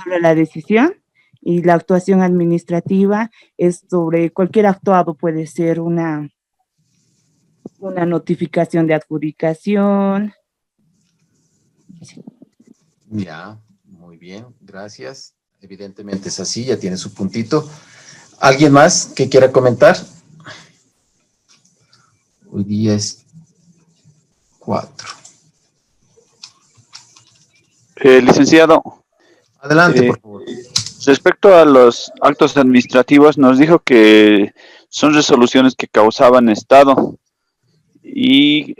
sobre la decisión, y la actuación administrativa es sobre cualquier actuado, puede ser una notificación de adjudicación. Ya, muy bien, gracias. Evidentemente es así, ya tiene su puntito. ¿Alguien más que quiera comentar? Hoy día es 4. Licenciado, Adelante, por favor. respecto a los actos administrativos, nos dijo que son resoluciones que causaban estado y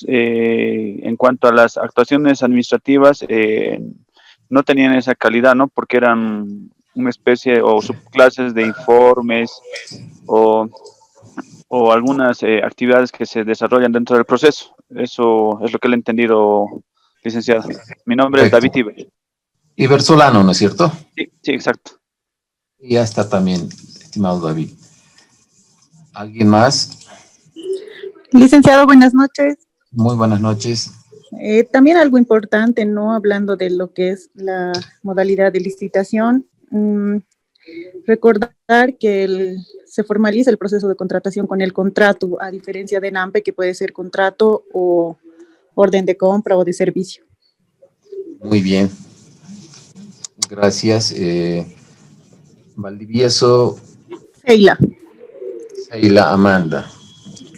en cuanto a las actuaciones administrativas, no tenían esa calidad, ¿no? Porque eran una especie o subclases de informes o, o algunas actividades que se desarrollan dentro del proceso. Eso es lo que le he entendido, licenciado. Mi nombre es David Correcto. Iber. Ibersolano, ¿no es cierto? Sí, sí, exacto. Y ya está también, estimado David. ¿Alguien más? Licenciado, buenas noches. Muy buenas noches. También algo importante, ¿no? Hablando de lo que es la modalidad de licitación, recordar que se formaliza el proceso de contratación con el contrato, a diferencia de NAMPE, que puede ser contrato o orden de compra o de servicio. Muy bien. Gracias. Valdivieso. Seila Amanda.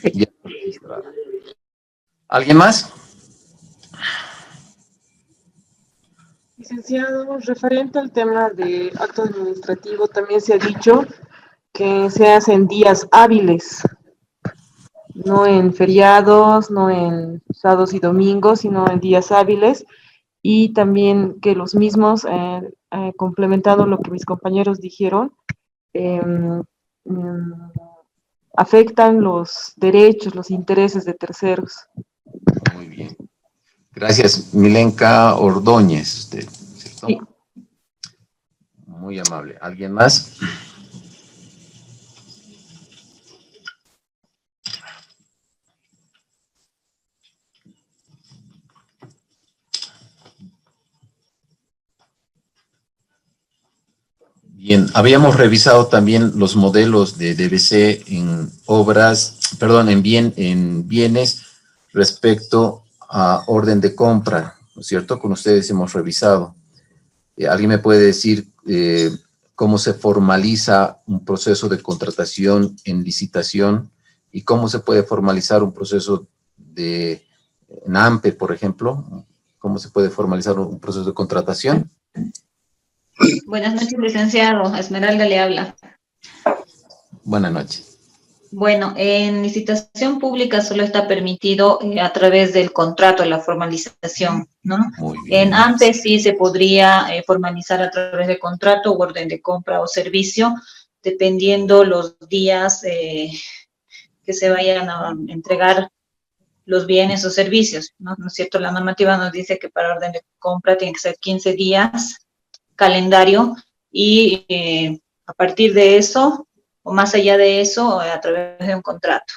Sí. Ya registrada. ¿Alguien más? Licenciado, referente al tema de acto administrativo, también se ha dicho que se hacen días hábiles, no en feriados, no en sábados y domingos, sino en días hábiles, y también que los mismos, complementando lo que mis compañeros dijeron, em, em, afectan los derechos, los intereses de terceros. Muy bien. Gracias, Milenka Ordóñez, usted, ¿cierto? Sí. Muy amable. ¿Alguien más? Bien, habíamos revisado también los modelos de DBC en obras, perdón, en bienes respecto a orden de compra, ¿no es cierto? Con ustedes hemos revisado. ¿Alguien me puede decir cómo se formaliza un proceso de contratación en licitación y cómo se puede formalizar un proceso de NAMPE, por ejemplo? ¿Cómo se puede formalizar un proceso de contratación? Buenas noches, licenciado. Esmeralda le habla. Buenas noches. Bueno, en licitación pública solo está permitido a través del contrato, la formalización, ¿no? Muy bien. En AMPE sí se podría formalizar a través de contrato, orden de compra o servicio, dependiendo los días que se vayan a entregar los bienes o servicios, ¿no? ¿No es cierto? La normativa nos dice que para orden de compra tiene que ser 15 días calendario y a partir de eso o más allá de eso a través de un contrato.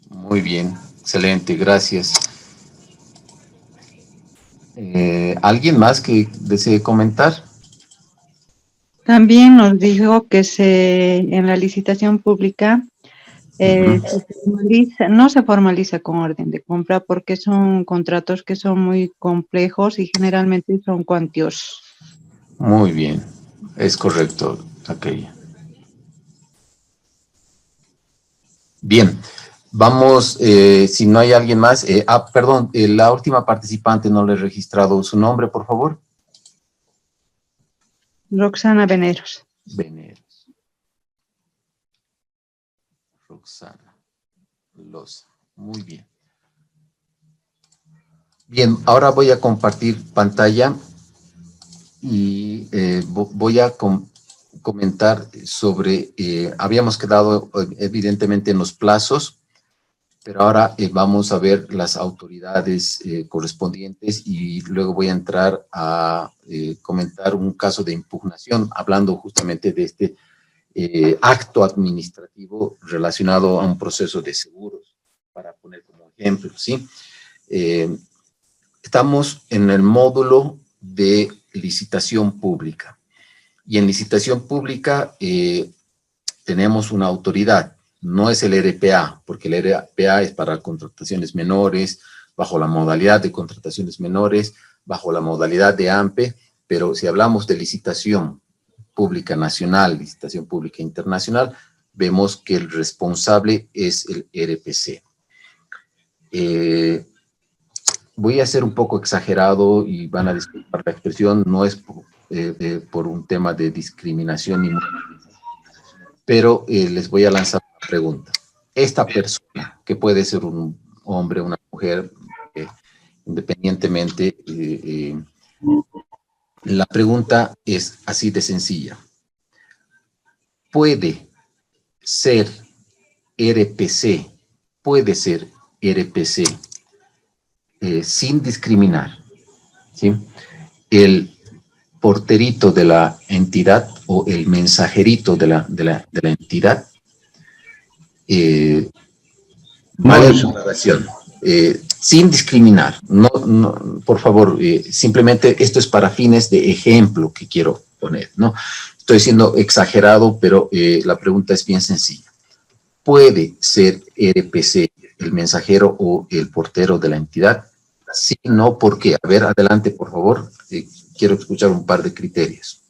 Muy bien, excelente, gracias. ¿Alguien más que desee comentar? También nos dijo que en la licitación pública no se formaliza con orden de compra porque son contratos que son muy complejos y generalmente son cuantiosos. Muy bien, es correcto, aquella. Bien, vamos, si no hay alguien más. Perdón, la última participante no le he registrado su nombre, por favor. Roxana Veneros. Veneros. Roxana Loza. Muy bien. Bien, ahora voy a compartir pantalla y voy a comentar sobre, habíamos quedado evidentemente en los plazos, pero ahora vamos a ver las autoridades correspondientes y luego voy a entrar a comentar un caso de impugnación, hablando justamente de este acto administrativo relacionado a un proceso de seguros, para poner como ejemplo, ¿sí? Estamos en el módulo de licitación pública. Y en licitación pública tenemos una autoridad, no es el RPA, porque el RPA es para contrataciones menores, bajo la modalidad de contrataciones menores, bajo la modalidad de AMPE, pero si hablamos de licitación pública nacional, licitación pública internacional, vemos que el responsable es el RPC. Voy a ser un poco exagerado y van a disculpar la expresión, no es por un tema de discriminación, pero les voy a lanzar una pregunta. Esta persona, que puede ser un hombre, una mujer, independientemente, la pregunta es así de sencilla. ¿Puede ser RPC? ¿Puede ser RPC sin discriminar? ¿Sí? El porterito de la entidad o el mensajerito de la entidad. Vale la aclaración. Sin discriminar, no, por favor, simplemente esto es para fines de ejemplo que quiero poner, ¿no? Estoy siendo exagerado, pero la pregunta es bien sencilla. ¿Puede ser RPC el mensajero o el portero de la entidad? Sí, no, ¿por qué? A ver, adelante, por favor. Quiero escuchar un par de criterios.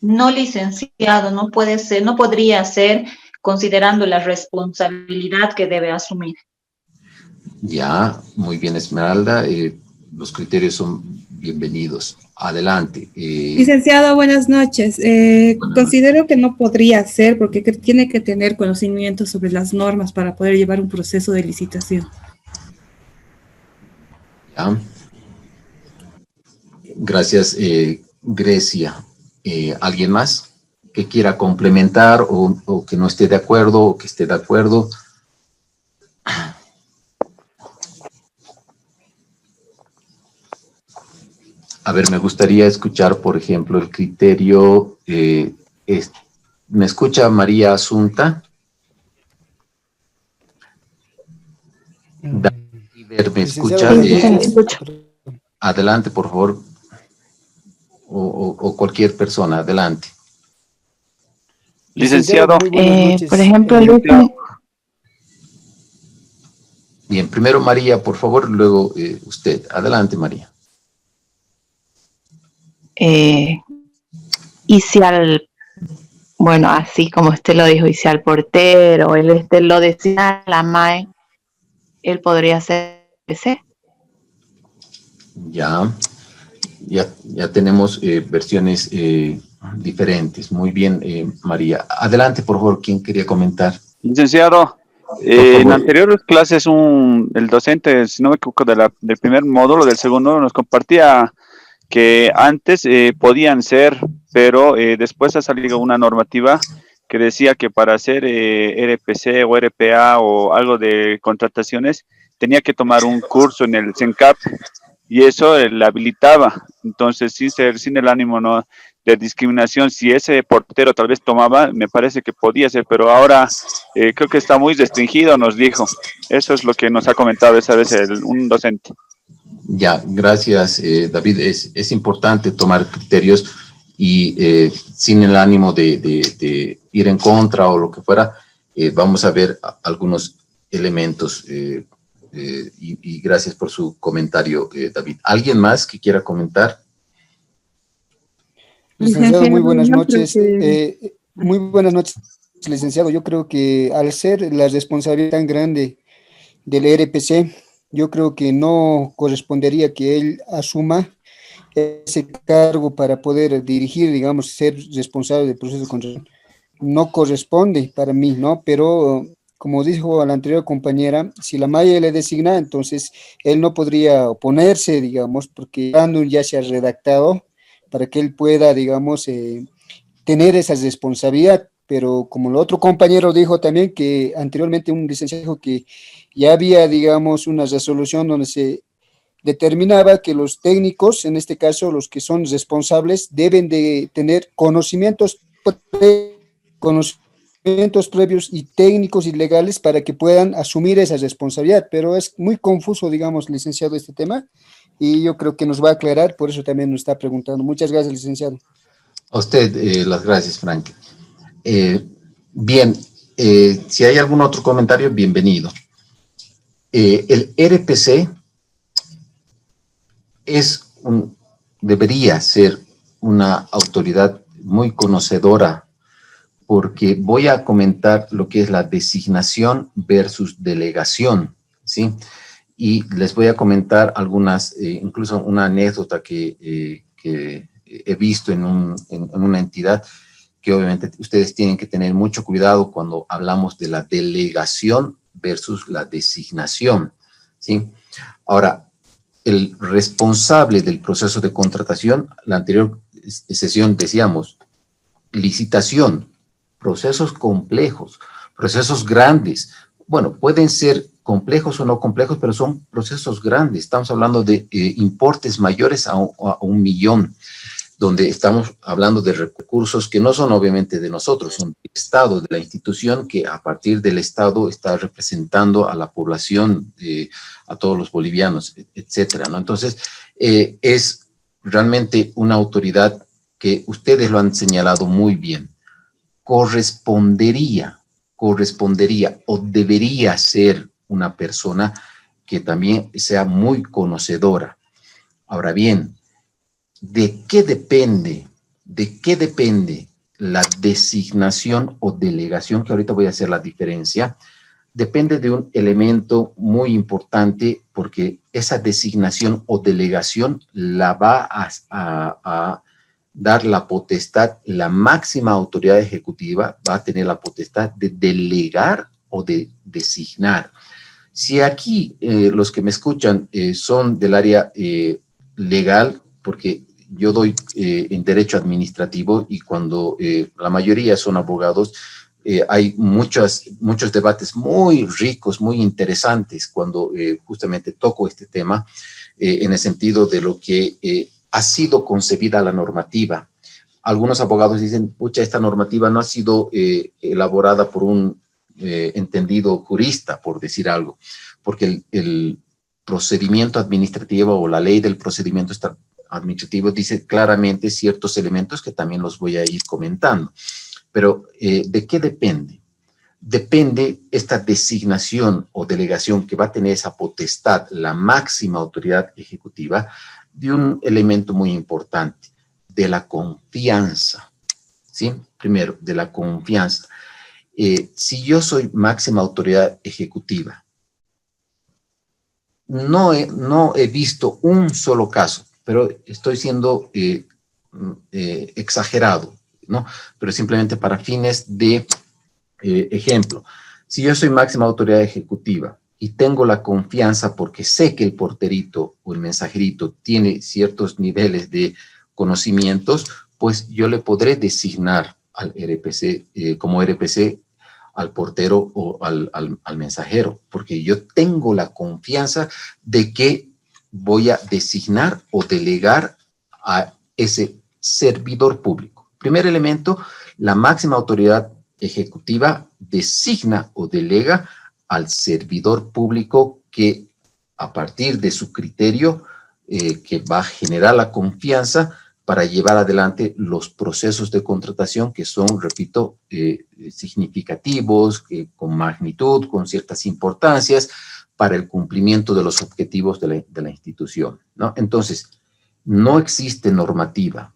No, licenciado, no puede ser, no podría ser considerando la responsabilidad que debe asumir. Ya, muy bien, Esmeralda. Los criterios son bienvenidos. Adelante. Licenciado, buenas noches. Considero que no podría ser porque tiene que tener conocimiento sobre las normas para poder llevar un proceso de licitación. Ya. Gracias, Grecia. ¿Alguien más que quiera complementar o que no esté de acuerdo o que esté de acuerdo? A ver, me gustaría escuchar, por ejemplo, el criterio. ¿Me escucha María Asunta? ¿Me escucha? Adelante, por favor. O cualquier persona, adelante. Licenciado. Por ejemplo, Bien, primero María, por favor, luego usted. Adelante, María. Y si bueno, así como usted lo dijo, y si al portero, lo decía la MAE, él podría ser ese. Ya tenemos versiones diferentes. Muy bien, María. Adelante, por favor, ¿quién quería comentar? Licenciado, en anteriores clases el docente, si no me equivoco, del primer módulo, del segundo, nos compartía que antes podían ser, pero después ha salido una normativa que decía que para hacer RPC o RPA o algo de contrataciones tenía que tomar un curso en el CENCAP y eso la habilitaba. Entonces, sin el ánimo de discriminación, si ese portero tal vez tomaba, me parece que podía ser, pero ahora creo que está muy restringido, nos dijo. Eso es lo que nos ha comentado esa vez un docente. Ya, gracias, David. Es importante tomar criterios y sin el ánimo de ir en contra o lo que fuera, vamos a ver algunos elementos y gracias por su comentario, David. ¿Alguien más que quiera comentar? Licenciado, muy buenas noches. Muy buenas noches, licenciado. Yo creo que al ser la responsabilidad tan grande del RPC, yo creo que no correspondería que él asuma ese cargo para poder dirigir, digamos, ser responsable del proceso de contratación. No corresponde para mí, ¿no? Pero como dijo a la anterior compañera, si la MAE le designa, entonces él no podría oponerse, digamos, porque ya se ha redactado para que él pueda, digamos, tener esa responsabilidad. Pero como el otro compañero dijo también que anteriormente un licenciado dijo que ya había, digamos, una resolución donde se determinaba que los técnicos, en este caso los que son responsables, deben de tener conocimientos previos y técnicos y legales para que puedan asumir esa responsabilidad, pero es muy confuso, digamos, licenciado, este tema. y yo creo que nos va a aclarar, por eso también nos está preguntando. Muchas gracias, licenciado. A usted las gracias, Frank. Bien, si hay algún otro comentario, bienvenido. El RPC debería ser una autoridad muy conocedora, porque voy a comentar lo que es la designación versus delegación, ¿sí? Y les voy a comentar algunas, incluso una anécdota que he visto en una entidad, que obviamente ustedes tienen que tener mucho cuidado cuando hablamos de la delegación versus la designación, ¿sí? Ahora, el responsable del proceso de contratación, la anterior sesión decíamos, licitación, procesos complejos, procesos grandes. Bueno, pueden ser complejos o no complejos, pero son procesos grandes. Estamos hablando de importes mayores a 1 millón, donde estamos hablando de recursos que no son obviamente de nosotros, son del Estado, de la institución que a partir del Estado está representando a la población, a todos los bolivianos, etcétera, ¿no? Entonces, es realmente una autoridad que ustedes lo han señalado muy bien. Correspondería o debería ser una persona que también sea muy conocedora. Ahora bien, ¿de qué depende la designación o delegación? Que ahorita voy a hacer la diferencia. Depende de un elemento muy importante, porque esa designación o delegación la va a dar la potestad, la máxima autoridad ejecutiva va a tener la potestad de delegar o de designar. Si aquí los que me escuchan son del área legal, porque yo doy en derecho administrativo, y cuando la mayoría son abogados, hay muchos debates muy ricos, muy interesantes cuando justamente toco este tema, en el sentido de lo que ha sido concebida la normativa. Algunos abogados dicen, pucha, esta normativa no ha sido elaborada por un entendido jurista, por decir algo, porque el procedimiento administrativo o la ley del procedimiento administrativo dice claramente ciertos elementos que también los voy a ir comentando. Pero, ¿de qué depende? Depende esta designación o delegación que va a tener esa potestad, la máxima autoridad ejecutiva, de un elemento muy importante, de la confianza, ¿sí? Primero, de la confianza. Si yo soy máxima autoridad ejecutiva, no he visto un solo caso, pero estoy siendo exagerado, ¿no? Pero simplemente para fines de ejemplo. Si yo soy máxima autoridad ejecutiva y tengo la confianza porque sé que el porterito o el mensajerito tiene ciertos niveles de conocimientos, pues yo le podré designar al RPC, como RPC, al portero o al mensajero, porque yo tengo la confianza de que voy a designar o delegar a ese servidor público. Primer elemento, la máxima autoridad ejecutiva designa o delega al servidor público que, a partir de su criterio, que va a generar la confianza para llevar adelante los procesos de contratación que son, repito, significativos, con magnitud, con ciertas importancias para el cumplimiento de los objetivos de la institución, ¿no? Entonces, no existe normativa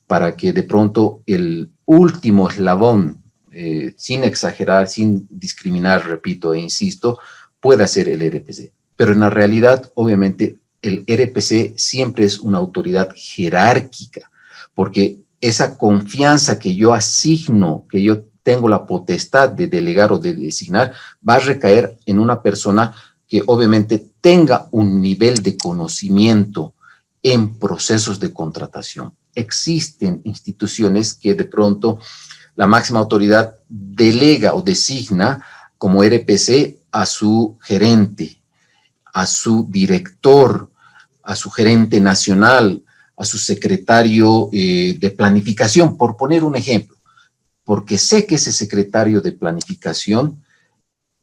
para que de pronto el último eslabón, sin exagerar, sin discriminar, repito e insisto, pueda ser el RPC. Pero en la realidad, obviamente, el RPC siempre es una autoridad jerárquica, porque esa confianza que yo asigno, que yo tengo la potestad de delegar o de designar, va a recaer en una persona que obviamente tenga un nivel de conocimiento en procesos de contratación. Existen instituciones que de pronto la máxima autoridad delega o designa como RPC a su gerente, a su director, a su gerente nacional, a su secretario de planificación, por poner un ejemplo, porque sé que ese secretario de planificación,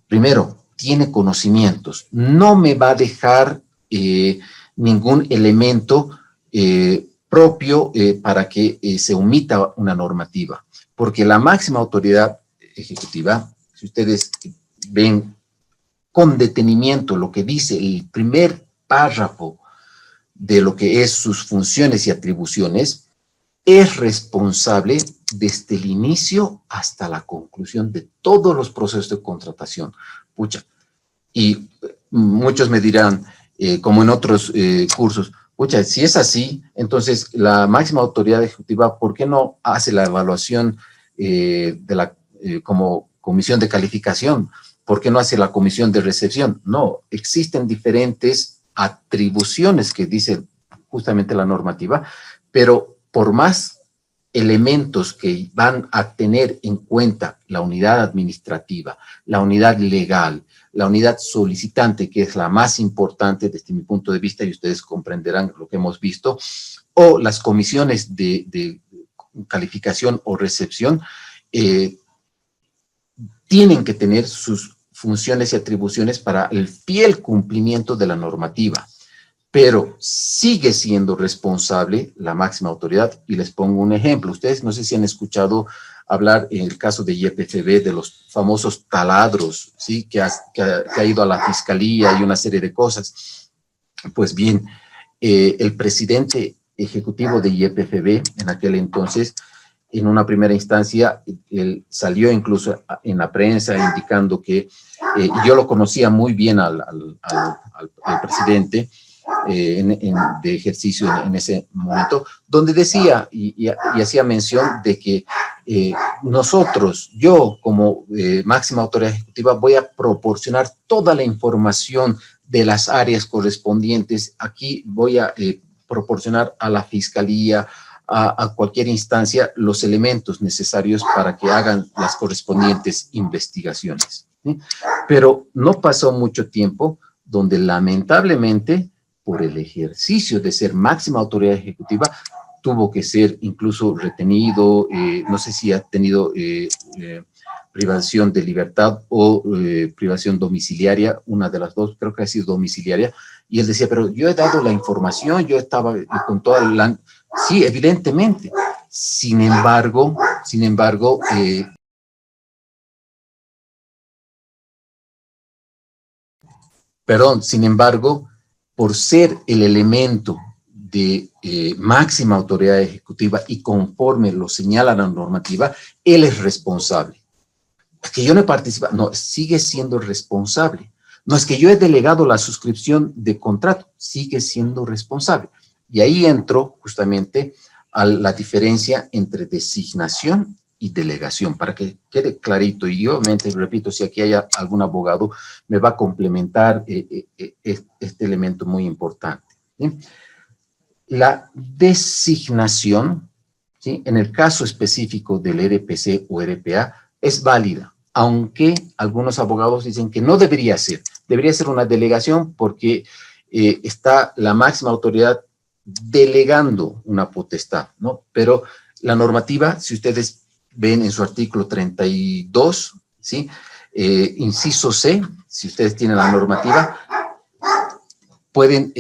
primero, tiene conocimientos, no me va a dejar ningún elemento propio para que se omita una normativa, porque la máxima autoridad ejecutiva, si ustedes ven con detenimiento lo que dice el primer párrafo de lo que es sus funciones y atribuciones, es responsable desde el inicio hasta la conclusión de todos los procesos de contratación. Pucha, y muchos me dirán, como en otros cursos, pucha, si es así, entonces la máxima autoridad ejecutiva, ¿por qué no hace la evaluación como comisión de calificación? ¿Por qué no hace la comisión de recepción? No, existen diferentes atribuciones que dice justamente la normativa, pero por más elementos que van a tener en cuenta la unidad administrativa, la unidad legal, la unidad solicitante, que es la más importante desde mi punto de vista, y ustedes comprenderán lo que hemos visto, o las comisiones de calificación o recepción, tienen que tener sus funciones y atribuciones para el fiel cumplimiento de la normativa, pero sigue siendo responsable la máxima autoridad. Y les pongo un ejemplo. Ustedes no sé si han escuchado hablar en el caso de YPFB de los famosos taladros, ¿sí? que ha ido a la fiscalía y una serie de cosas. Pues bien, el presidente ejecutivo de YPFB en aquel entonces, en una primera instancia, él salió incluso en la prensa indicando que yo lo conocía muy bien al presidente de ejercicio en ese momento, donde decía y hacía mención de que yo como máxima autoridad ejecutiva voy a proporcionar toda la información de las áreas correspondientes. Aquí voy a proporcionar a la fiscalía, a cualquier instancia, los elementos necesarios para que hagan las correspondientes investigaciones, ¿sí? Pero no pasó mucho tiempo donde lamentablemente por el ejercicio de ser máxima autoridad ejecutiva tuvo que ser incluso retenido, no sé si ha tenido privación de libertad o privación domiciliaria, una de las dos, creo que ha sido domiciliaria, y él decía, pero yo he dado la información, yo estaba con toda la... Sí, evidentemente. Sin embargo, por ser el elemento de máxima autoridad ejecutiva y conforme lo señala la normativa, él es responsable. Es que yo no he participado, no, sigue siendo responsable. No es que yo he delegado la suscripción de contrato, sigue siendo responsable. Y ahí entro justamente a la diferencia entre designación y delegación, para que quede clarito. Y obviamente, repito, si aquí hay algún abogado, me va a complementar este elemento muy importante, ¿sí? La designación, ¿sí? En el caso específico del RPC o RPA, es válida, aunque algunos abogados dicen que no debería ser una delegación porque está la máxima autoridad delegando una potestad, ¿no? Pero la normativa, si ustedes ven en su artículo 32, ¿sí? Inciso C, si ustedes tienen la normativa, pueden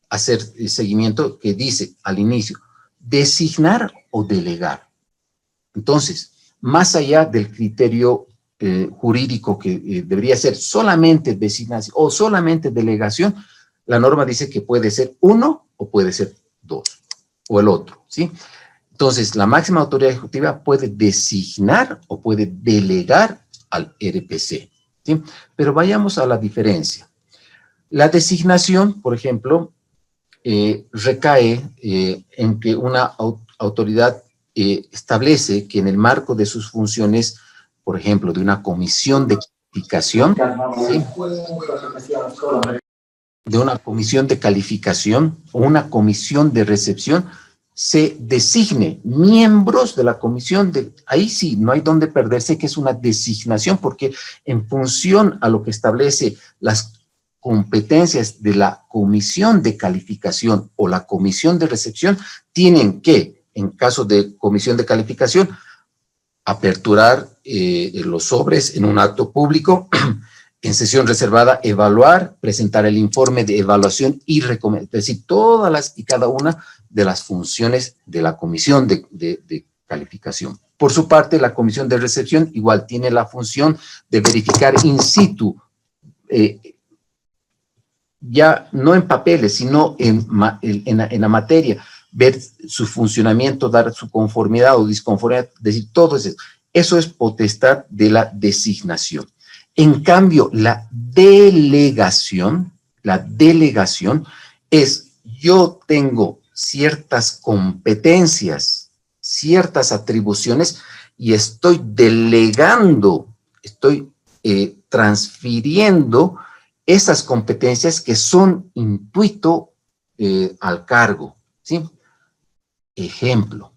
hacer el seguimiento que dice al inicio, designar o delegar. Entonces, más allá del criterio jurídico que debería ser solamente designación o solamente delegación, la norma dice que puede ser uno o puede ser dos, o el otro, ¿sí? Entonces, la máxima autoridad ejecutiva puede designar o puede delegar al RPC, ¿sí? Pero vayamos a la diferencia. La designación, por ejemplo, recae en que una autoridad establece que en el marco de sus funciones, por ejemplo, de una comisión de calificación, ¿sí? De una comisión de calificación o una comisión de recepción, se designe miembros de la comisión de... Ahí sí, no hay donde perderse que es una designación, porque en función a lo que establece las competencias de la comisión de calificación o la comisión de recepción, tienen que, en caso de comisión de calificación, aperturar los sobres en un acto público, en sesión reservada, evaluar, presentar el informe de evaluación y recomendar, es decir, todas las y cada una de las funciones de la comisión de calificación. Por su parte, la comisión de recepción igual tiene la función de verificar in situ, ya no en papeles, sino en la materia, ver su funcionamiento, dar su conformidad o disconformidad, es decir, todo eso. Eso es potestad de la designación. En cambio, la delegación es, yo tengo ciertas competencias, ciertas atribuciones y estoy delegando, estoy transfiriendo esas competencias que son intuito al cargo, ¿sí? Ejemplo,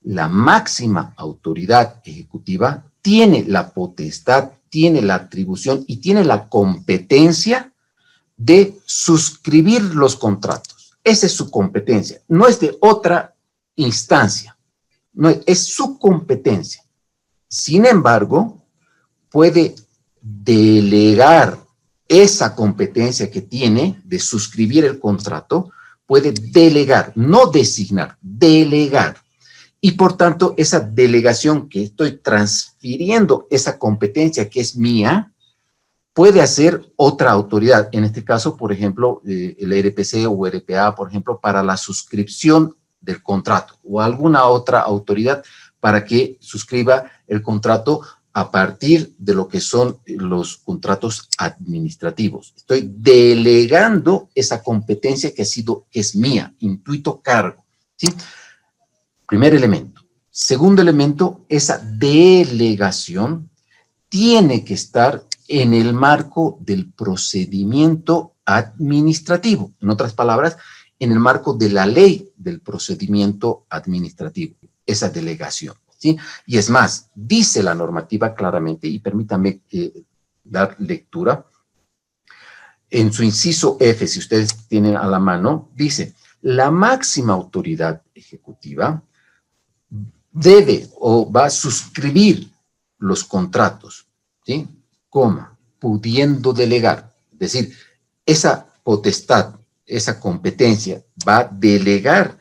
la máxima autoridad ejecutiva tiene la potestad, tiene la atribución y tiene la competencia de suscribir los contratos. Esa es su competencia, no es de otra instancia, no es su competencia. Sin embargo, puede delegar esa competencia que tiene de suscribir el contrato, puede delegar, no designar, delegar. Y por tanto, esa delegación que estoy transfiriendo, esa competencia que es mía, puede hacer otra autoridad. En este caso, por ejemplo, el RPC o RPA, por ejemplo, para la suscripción del contrato o alguna otra autoridad para que suscriba el contrato a partir de lo que son los contratos administrativos. Estoy delegando esa competencia que es mía, intuito cargo, ¿sí? Primer elemento. Segundo elemento, esa delegación tiene que estar en el marco del procedimiento administrativo. En otras palabras, en el marco de la ley del procedimiento administrativo, esa delegación, ¿sí? Y es más, dice la normativa claramente, y permítanme dar lectura, en su inciso F, si ustedes tienen a la mano, dice, la máxima autoridad ejecutiva debe o va a suscribir los contratos, ¿sí? Coma, pudiendo delegar. Es decir, esa potestad, esa competencia va a delegar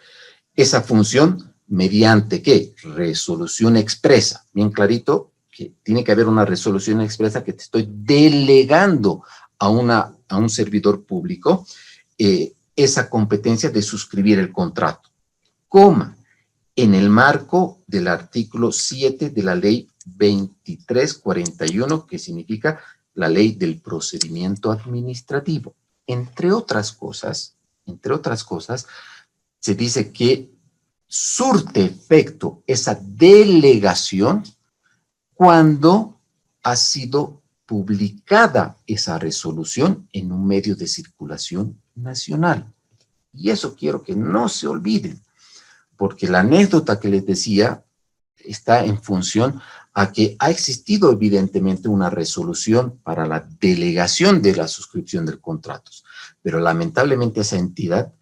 esa función mediante, ¿qué? Resolución expresa. Bien clarito que tiene que haber una resolución expresa que te estoy delegando a un servidor público esa competencia de suscribir el contrato. Coma, en el marco del artículo 7 de la ley 2341, que significa la ley del procedimiento administrativo. Entre otras cosas, se dice que surte efecto esa delegación cuando ha sido publicada esa resolución en un medio de circulación nacional. Y eso quiero que no se olviden, porque la anécdota que les decía está en función a que ha existido evidentemente una resolución para la delegación de la suscripción de contratos, pero lamentablemente esa entidad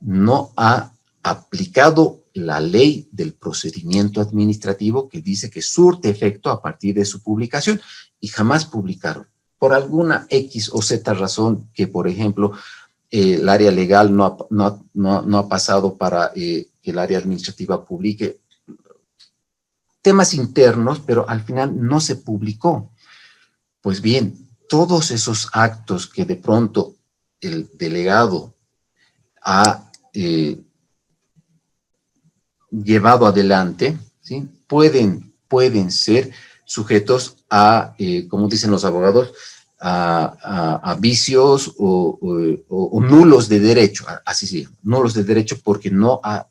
no ha aplicado la ley del procedimiento administrativo que dice que surte efecto a partir de su publicación y jamás publicaron. Por alguna X o Z razón que, por ejemplo, el área legal no ha pasado para que el área administrativa publique temas internos, pero al final no se publicó. Pues bien, todos esos actos que de pronto el delegado ha llevado adelante, ¿sí? Pueden ser sujetos a, como dicen los abogados, a vicios o nulos de derecho, así se llama, nulos de derecho porque no ha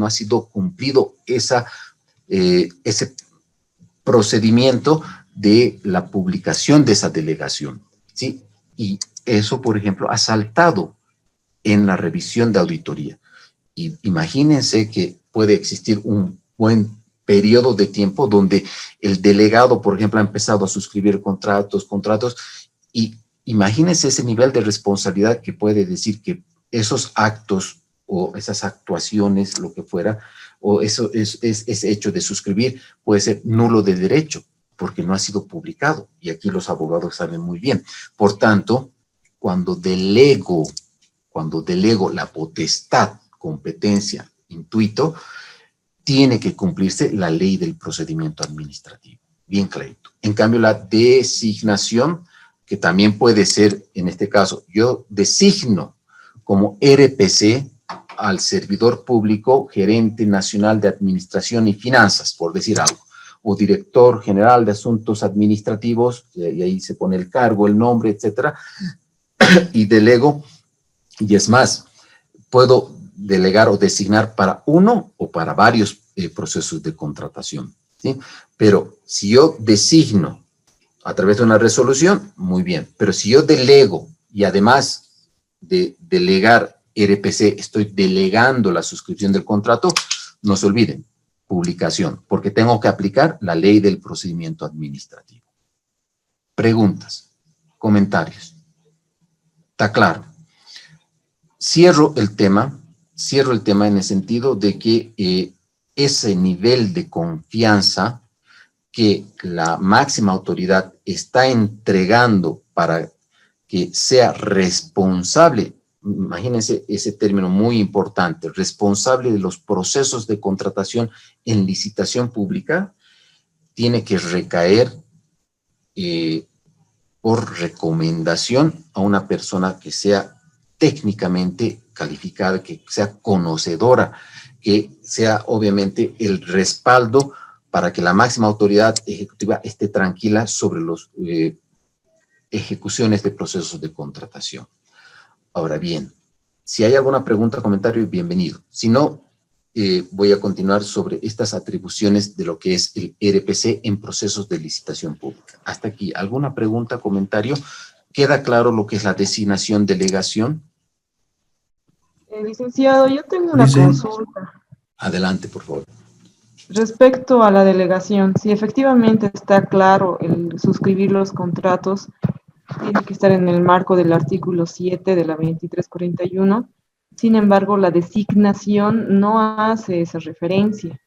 sido cumplido ese procedimiento de la publicación de esa delegación, ¿sí? Y eso, por ejemplo, ha saltado en la revisión de auditoría. Y imagínense que puede existir un buen periodo de tiempo donde el delegado, por ejemplo, ha empezado a suscribir contratos, y imagínense ese nivel de responsabilidad que puede decir que esos actos o esas actuaciones, lo que fuera, o ese hecho de suscribir puede ser nulo de derecho. porque no ha sido publicado, y aquí los abogados saben muy bien. Por tanto, cuando delego la potestad, competencia, intuito, tiene que cumplirse la ley del procedimiento administrativo, bien clarito. En cambio, la designación, que también puede ser, en este caso, yo designo como RPC al servidor público, gerente nacional de administración y finanzas, por decir algo, o director general de asuntos administrativos, y ahí se pone el cargo, el nombre, etcétera, y delego, y es más, puedo delegar o designar para uno o para varios procesos de contratación, ¿sí? Pero si yo designo a través de una resolución, muy bien, pero si yo delego y además de delegar RPC, estoy delegando la suscripción del contrato, no se olviden, publicación, porque tengo que aplicar la ley del procedimiento administrativo. Preguntas, comentarios. ¿Está claro? Cierro el tema en el sentido de que ese nivel de confianza que la máxima autoridad está entregando para que sea responsable, imagínense ese término muy importante, responsable de los procesos de contratación en licitación pública, tiene que recaer por recomendación a una persona que sea técnicamente calificada, que sea conocedora, que sea obviamente el respaldo para que la máxima autoridad ejecutiva esté tranquila sobre las ejecuciones de procesos de contratación. Ahora bien, si hay alguna pregunta o comentario, bienvenido. Si no, voy a continuar sobre estas atribuciones de lo que es el RPC en procesos de licitación pública. Hasta aquí, ¿alguna pregunta, comentario? ¿Queda claro lo que es la designación, delegación? Licenciado, yo tengo una consulta. Adelante, por favor. Respecto a la delegación, si efectivamente está claro el suscribir los contratos, tiene que estar en el marco del artículo 7 de la 2341. Sin embargo, la designación no hace esa referencia.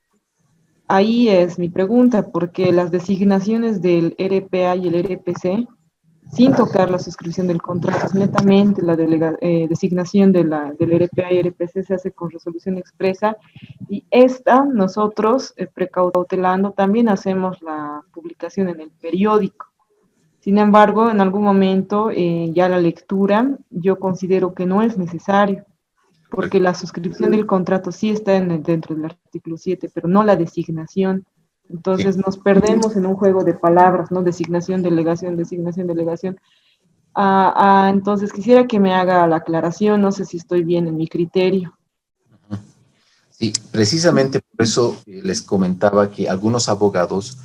Ahí es mi pregunta, porque las designaciones del RPA y el RPC, sin tocar la suscripción del contrato, es netamente la designación del RPA y RPC se hace con resolución expresa, y esta, nosotros, precautelando, también hacemos la publicación en el periódico. Sin embargo, en algún momento, ya la lectura, yo considero que no es necesario, porque la suscripción del contrato sí está dentro del artículo 7, pero no la designación. Entonces nos perdemos en un juego de palabras, ¿no? Designación, delegación, designación, delegación. Entonces quisiera que me haga la aclaración, no sé si estoy bien en mi criterio. Sí, precisamente por eso les comentaba que algunos abogados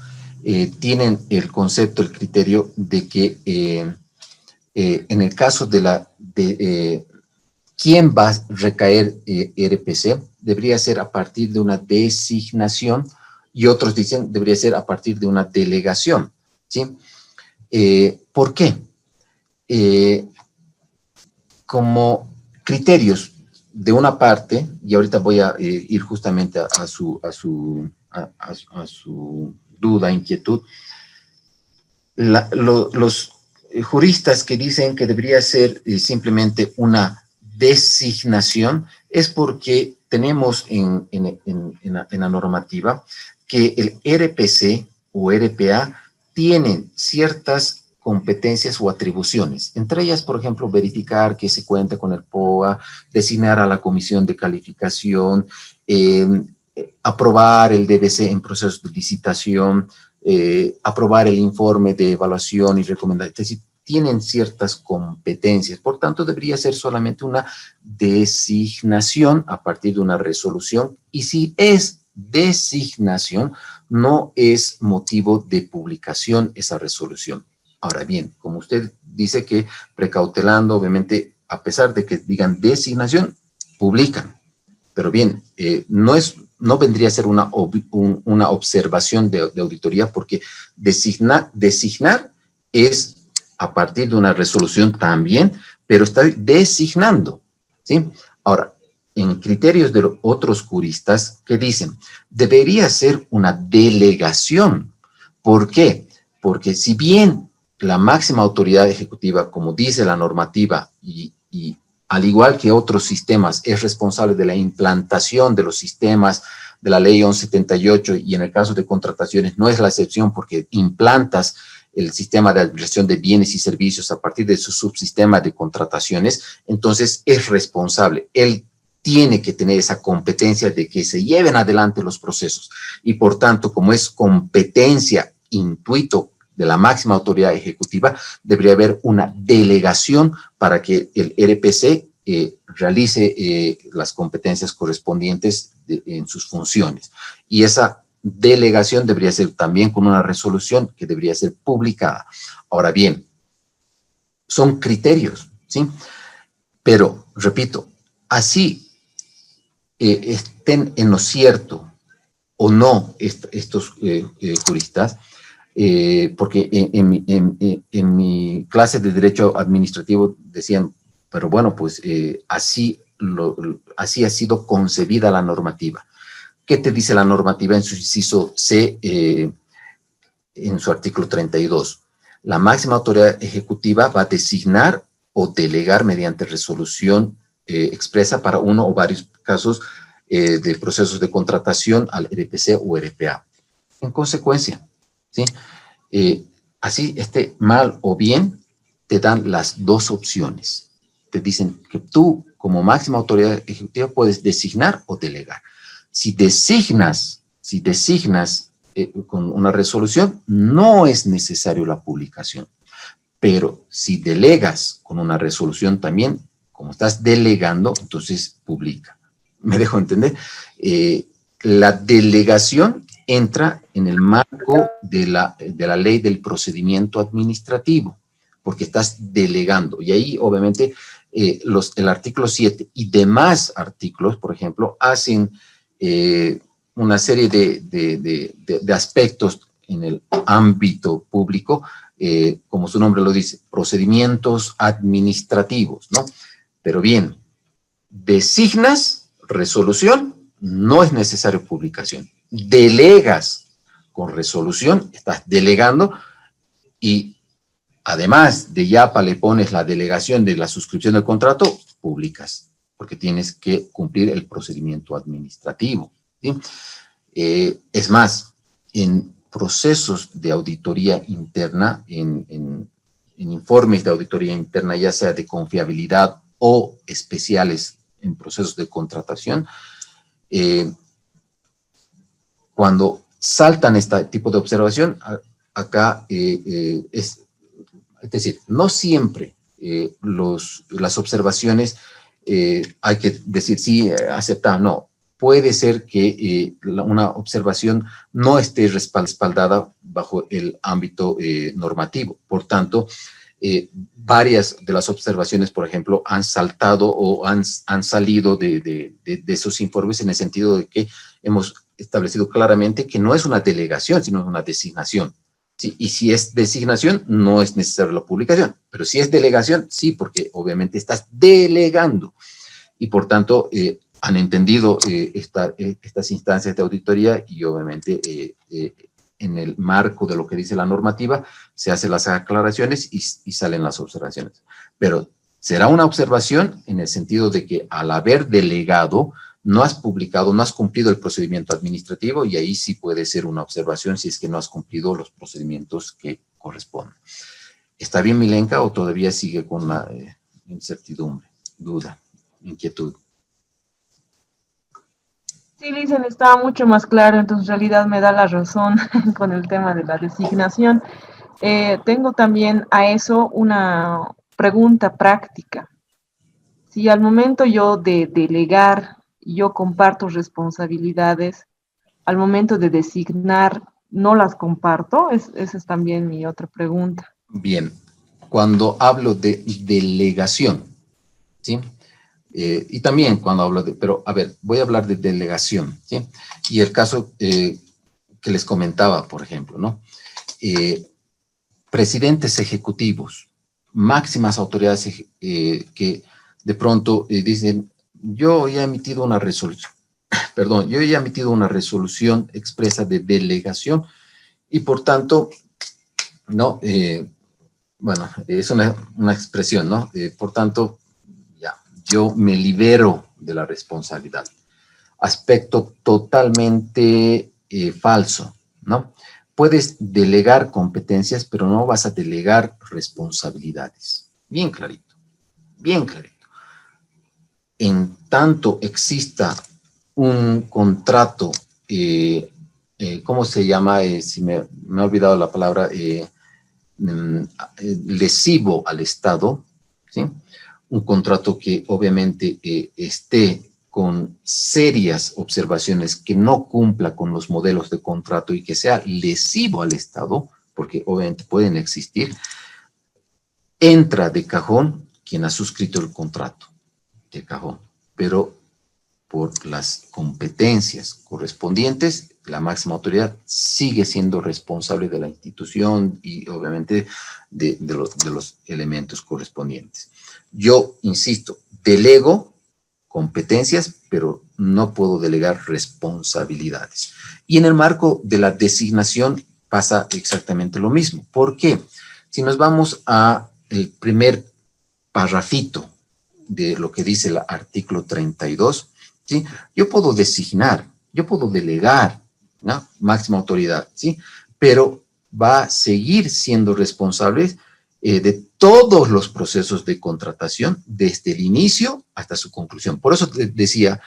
tienen el concepto, el criterio de que en el caso de quién va a recaer RPC, debería ser a partir de una designación, y otros dicen debería ser a partir de una delegación, ¿sí? ¿Por qué? Como criterios de una parte, y ahorita voy a ir justamente a su duda, inquietud, los juristas que dicen que debería ser simplemente una designación es porque tenemos en la normativa que el RPC o RPA tienen ciertas competencias o atribuciones, entre ellas, por ejemplo, verificar que se cuenta con el POA, designar a la comisión de calificación, aprobar el DBC en procesos de licitación, aprobar el informe de evaluación y recomendación, es decir, tienen ciertas competencias, por tanto debería ser solamente una designación a partir de una resolución, y si es designación, no es motivo de publicación esa resolución. Ahora bien, como usted dice que precautelando, obviamente, a pesar de que digan designación, publican, pero bien, no vendría a ser una observación de auditoría, porque designar es a partir de una resolución también, pero está designando, ¿sí? Ahora, en criterios de los otros juristas que dicen, debería ser una delegación. ¿Por qué? porque si bien la máxima autoridad ejecutiva, como dice la normativa, y al igual que otros sistemas, es responsable de la implantación de los sistemas de la ley 1178, y en el caso de contrataciones no es la excepción, porque implantas el sistema de administración de bienes y servicios a partir de su subsistema de contrataciones, entonces es responsable. Él tiene que tener esa competencia de que se lleven adelante los procesos, y por tanto, como es competencia intuito de la máxima autoridad ejecutiva, debería haber una delegación para que el RPC realice las competencias correspondientes en sus funciones. Y esa delegación debería ser también con una resolución que debería ser publicada. Ahora bien, son criterios, ¿sí? Pero, repito, así estén en lo cierto o no estos juristas, porque en mi clase de Derecho Administrativo decían, pero bueno, pues así ha sido concebida la normativa. ¿Qué te dice la normativa en su inciso C, en su artículo 32? La máxima autoridad ejecutiva va a designar o delegar mediante resolución expresa para uno o varios casos de procesos de contratación al RPC o RPA. En consecuencia, ¿sí? Así esté mal o bien, te dan las dos opciones. Te dicen que tú, como máxima autoridad ejecutiva, puedes designar o delegar. Si designas con una resolución, no es necesario la publicación. Pero si delegas con una resolución también, como estás delegando, entonces publica. ¿Me dejo entender? La delegación entra en el marco de la ley del procedimiento administrativo, porque estás delegando. Y ahí, obviamente, el artículo 7 y demás artículos, por ejemplo, hacen una serie de aspectos en el ámbito público, como su nombre lo dice, procedimientos administrativos, ¿no? Pero bien, designas resolución, no es necesario publicación. Delegas con resolución, estás delegando, y además de YAPA le pones la delegación de la suscripción del contrato, publicas, porque tienes que cumplir el procedimiento administrativo, ¿sí? Es más, en procesos de auditoría interna, en informes de auditoría interna, ya sea de confiabilidad o especiales en procesos de contratación, cuando saltan este tipo de observación, acá es decir, no siempre las observaciones hay que decir sí, aceptar, no. Puede ser que una observación no esté respaldada bajo el ámbito normativo. Por tanto, varias de las observaciones, por ejemplo, han saltado o han salido de esos informes, en el sentido de que hemos establecido claramente que no es una delegación, sino una designación. ¿Sí? Y si es designación, no es necesaria la publicación. Pero si es delegación, sí, porque obviamente estás delegando. Y por tanto, han entendido estas instancias de auditoría, y obviamente en el marco de lo que dice la normativa, se hacen las aclaraciones y salen las observaciones. Pero será una observación en el sentido de que al haber delegado, no has publicado, no has cumplido el procedimiento administrativo, y ahí sí puede ser una observación si es que no has cumplido los procedimientos que corresponden. ¿Está bien, Milenka, o todavía sigue con la incertidumbre, duda, inquietud? Sí, Lisen, estaba mucho más claro, entonces en realidad me da la razón con el tema de la designación. Tengo también a eso una pregunta práctica. Si al momento yo de delegar, yo comparto responsabilidades, al momento de designar no las comparto, esa es también mi otra pregunta. Bien, cuando hablo de delegación, ¿sí? Y también cuando hablo de, pero a ver, voy a hablar de delegación, ¿sí? Y el caso que les comentaba, por ejemplo, ¿no? Presidentes ejecutivos, máximas autoridades que de pronto dicen, yo ya he emitido una resolución, perdón, yo ya he emitido una resolución expresa de delegación, y por tanto ¿no? Bueno, es una expresión, ¿no? Por tanto, ya, yo me libero de la responsabilidad. Aspecto totalmente falso, ¿no? Puedes delegar competencias, pero no vas a delegar responsabilidades. Bien clarito, bien clarito. En tanto exista un contrato, ¿cómo se llama? Si me he olvidado la palabra, lesivo al Estado, ¿sí? Un contrato que obviamente esté con serias observaciones, que no cumpla con los modelos de contrato y que sea lesivo al Estado, porque obviamente pueden existir, entra de cajón quien ha suscrito el contrato, de cajón, pero por las competencias correspondientes, la máxima autoridad sigue siendo responsable de la institución y obviamente de los elementos correspondientes. Yo, insisto, delego competencias, pero no puedo delegar responsabilidades. Y en el marco de la designación pasa exactamente lo mismo. ¿Por qué? Si nos vamos al primer parrafito de lo que dice el artículo 32, ¿sí? Yo puedo designar, yo puedo delegar, ¿no? Máxima autoridad, ¿sí? Pero va a seguir siendo responsable de todos los procesos de contratación, desde el inicio hasta su conclusión. Por eso decía,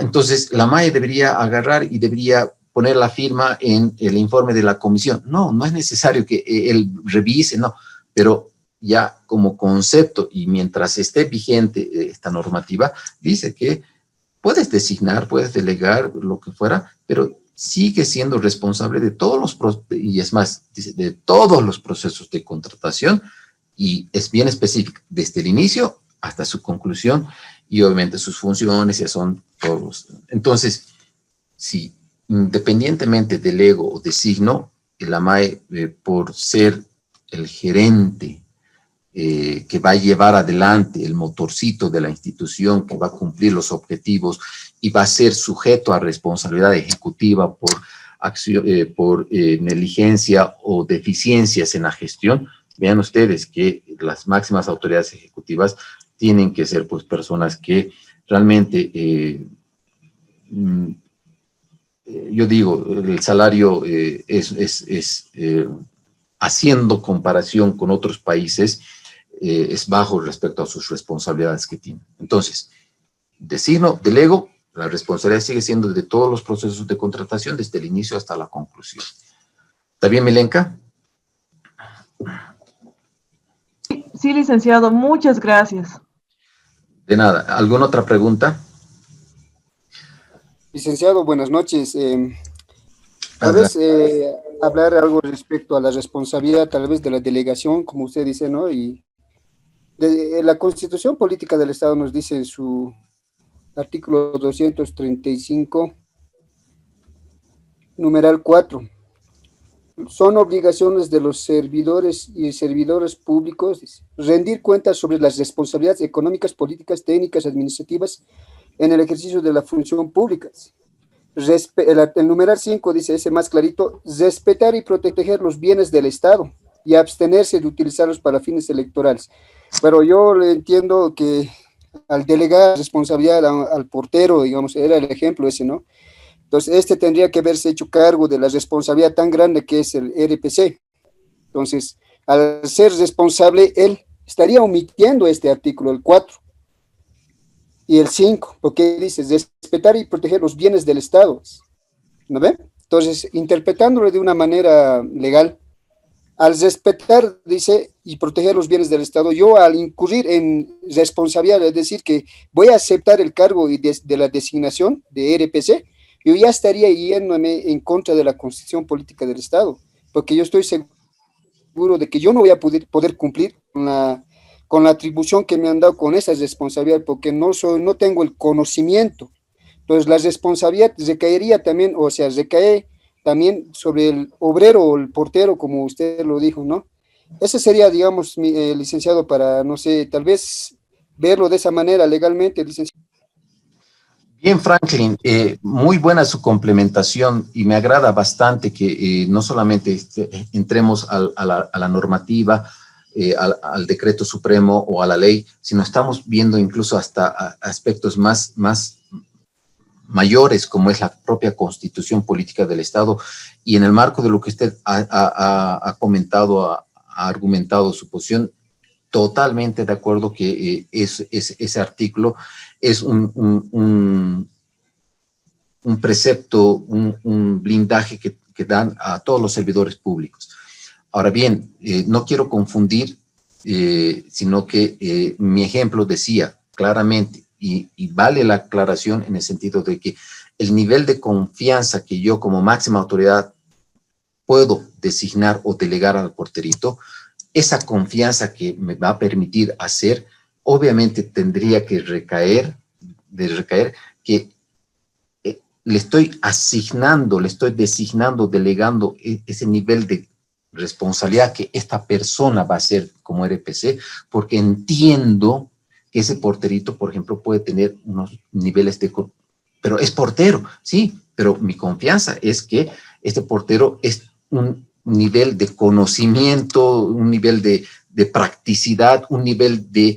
entonces la MAE debería agarrar y debería poner la firma en el informe de la comisión. No, no es necesario que él revise, no, pero ya como concepto y mientras esté vigente esta normativa, dice que puedes designar, puedes delegar, lo que fuera, pero sigue siendo responsable de todos los, y es más, dice, de todos los procesos de contratación, y es bien específico, desde el inicio hasta su conclusión, y obviamente sus funciones ya son todos. Entonces, si independientemente delego o designo, el AMAE, por ser el gerente que va a llevar adelante el motorcito de la institución, que va a cumplir los objetivos y va a ser sujeto a responsabilidad ejecutiva por negligencia o deficiencias en la gestión, vean ustedes que las máximas autoridades ejecutivas tienen que ser pues personas que realmente, yo digo, el salario haciendo comparación con otros países, es bajo respecto a sus responsabilidades que tienen. Entonces, designo, delego, la responsabilidad sigue siendo de todos los procesos de contratación, desde el inicio hasta la conclusión. ¿Está bien, Milenka? Sí, licenciado, muchas gracias. De nada. ¿Alguna otra pregunta? Licenciado, buenas noches. Tal vez hablar algo respecto a la responsabilidad, tal vez de la delegación, como usted dice, ¿no? Y la Constitución Política del Estado nos dice en su artículo 235, numeral 4, son obligaciones de los servidores y servidores públicos rendir cuentas sobre las responsabilidades económicas, políticas, técnicas, administrativas en el ejercicio de la función pública. El numeral 5 dice, ese más clarito, respetar y proteger los bienes del Estado y abstenerse de utilizarlos para fines electorales. Pero yo le entiendo que al delegar responsabilidad al portero, digamos, era el ejemplo ese, ¿no? Entonces, este tendría que haberse hecho cargo de la responsabilidad tan grande que es el RPC. Entonces, al ser responsable, él estaría omitiendo este artículo, el 4 y el 5, porque dice respetar y proteger los bienes del Estado, ¿no ve? Entonces, interpretándolo de una manera legal, al respetar, dice, y proteger los bienes del Estado, yo al incurrir en responsabilidad, es decir, que voy a aceptar el cargo de la designación de RPC, yo ya estaría yéndome en contra de la Constitución Política del Estado, porque yo estoy seguro de que yo no voy a poder cumplir con la atribución que me han dado con esa responsabilidad, porque no tengo el conocimiento. Entonces, la responsabilidad recaería también, o sea, recae también sobre el obrero o el portero, como usted lo dijo, ¿no? Ese sería, digamos, licenciado, para, no sé, tal vez verlo de esa manera legalmente, licenciado. Bien, Franklin, muy buena su complementación y me agrada bastante que no solamente entremos a la normativa, al decreto supremo o a la ley, sino estamos viendo incluso hasta aspectos más mayores, como es la propia constitución política del Estado, y en el marco de lo que usted ha comentado, ha argumentado su posición, totalmente de acuerdo que ese artículo es un precepto, un blindaje que dan a todos los servidores públicos. Ahora bien, no quiero confundir, sino que mi ejemplo decía claramente, y vale la aclaración en el sentido de que el nivel de confianza que yo como máxima autoridad puedo designar o delegar al porterito, esa confianza que me va a permitir hacer, obviamente tendría que recaer que le estoy asignando, le estoy designando, delegando ese nivel de responsabilidad que esta persona va a hacer como RPC, porque entiendo que ese porterito, por ejemplo, puede tener unos niveles pero es portero, sí, pero mi confianza es que este portero es un nivel de conocimiento, un nivel de practicidad, un nivel de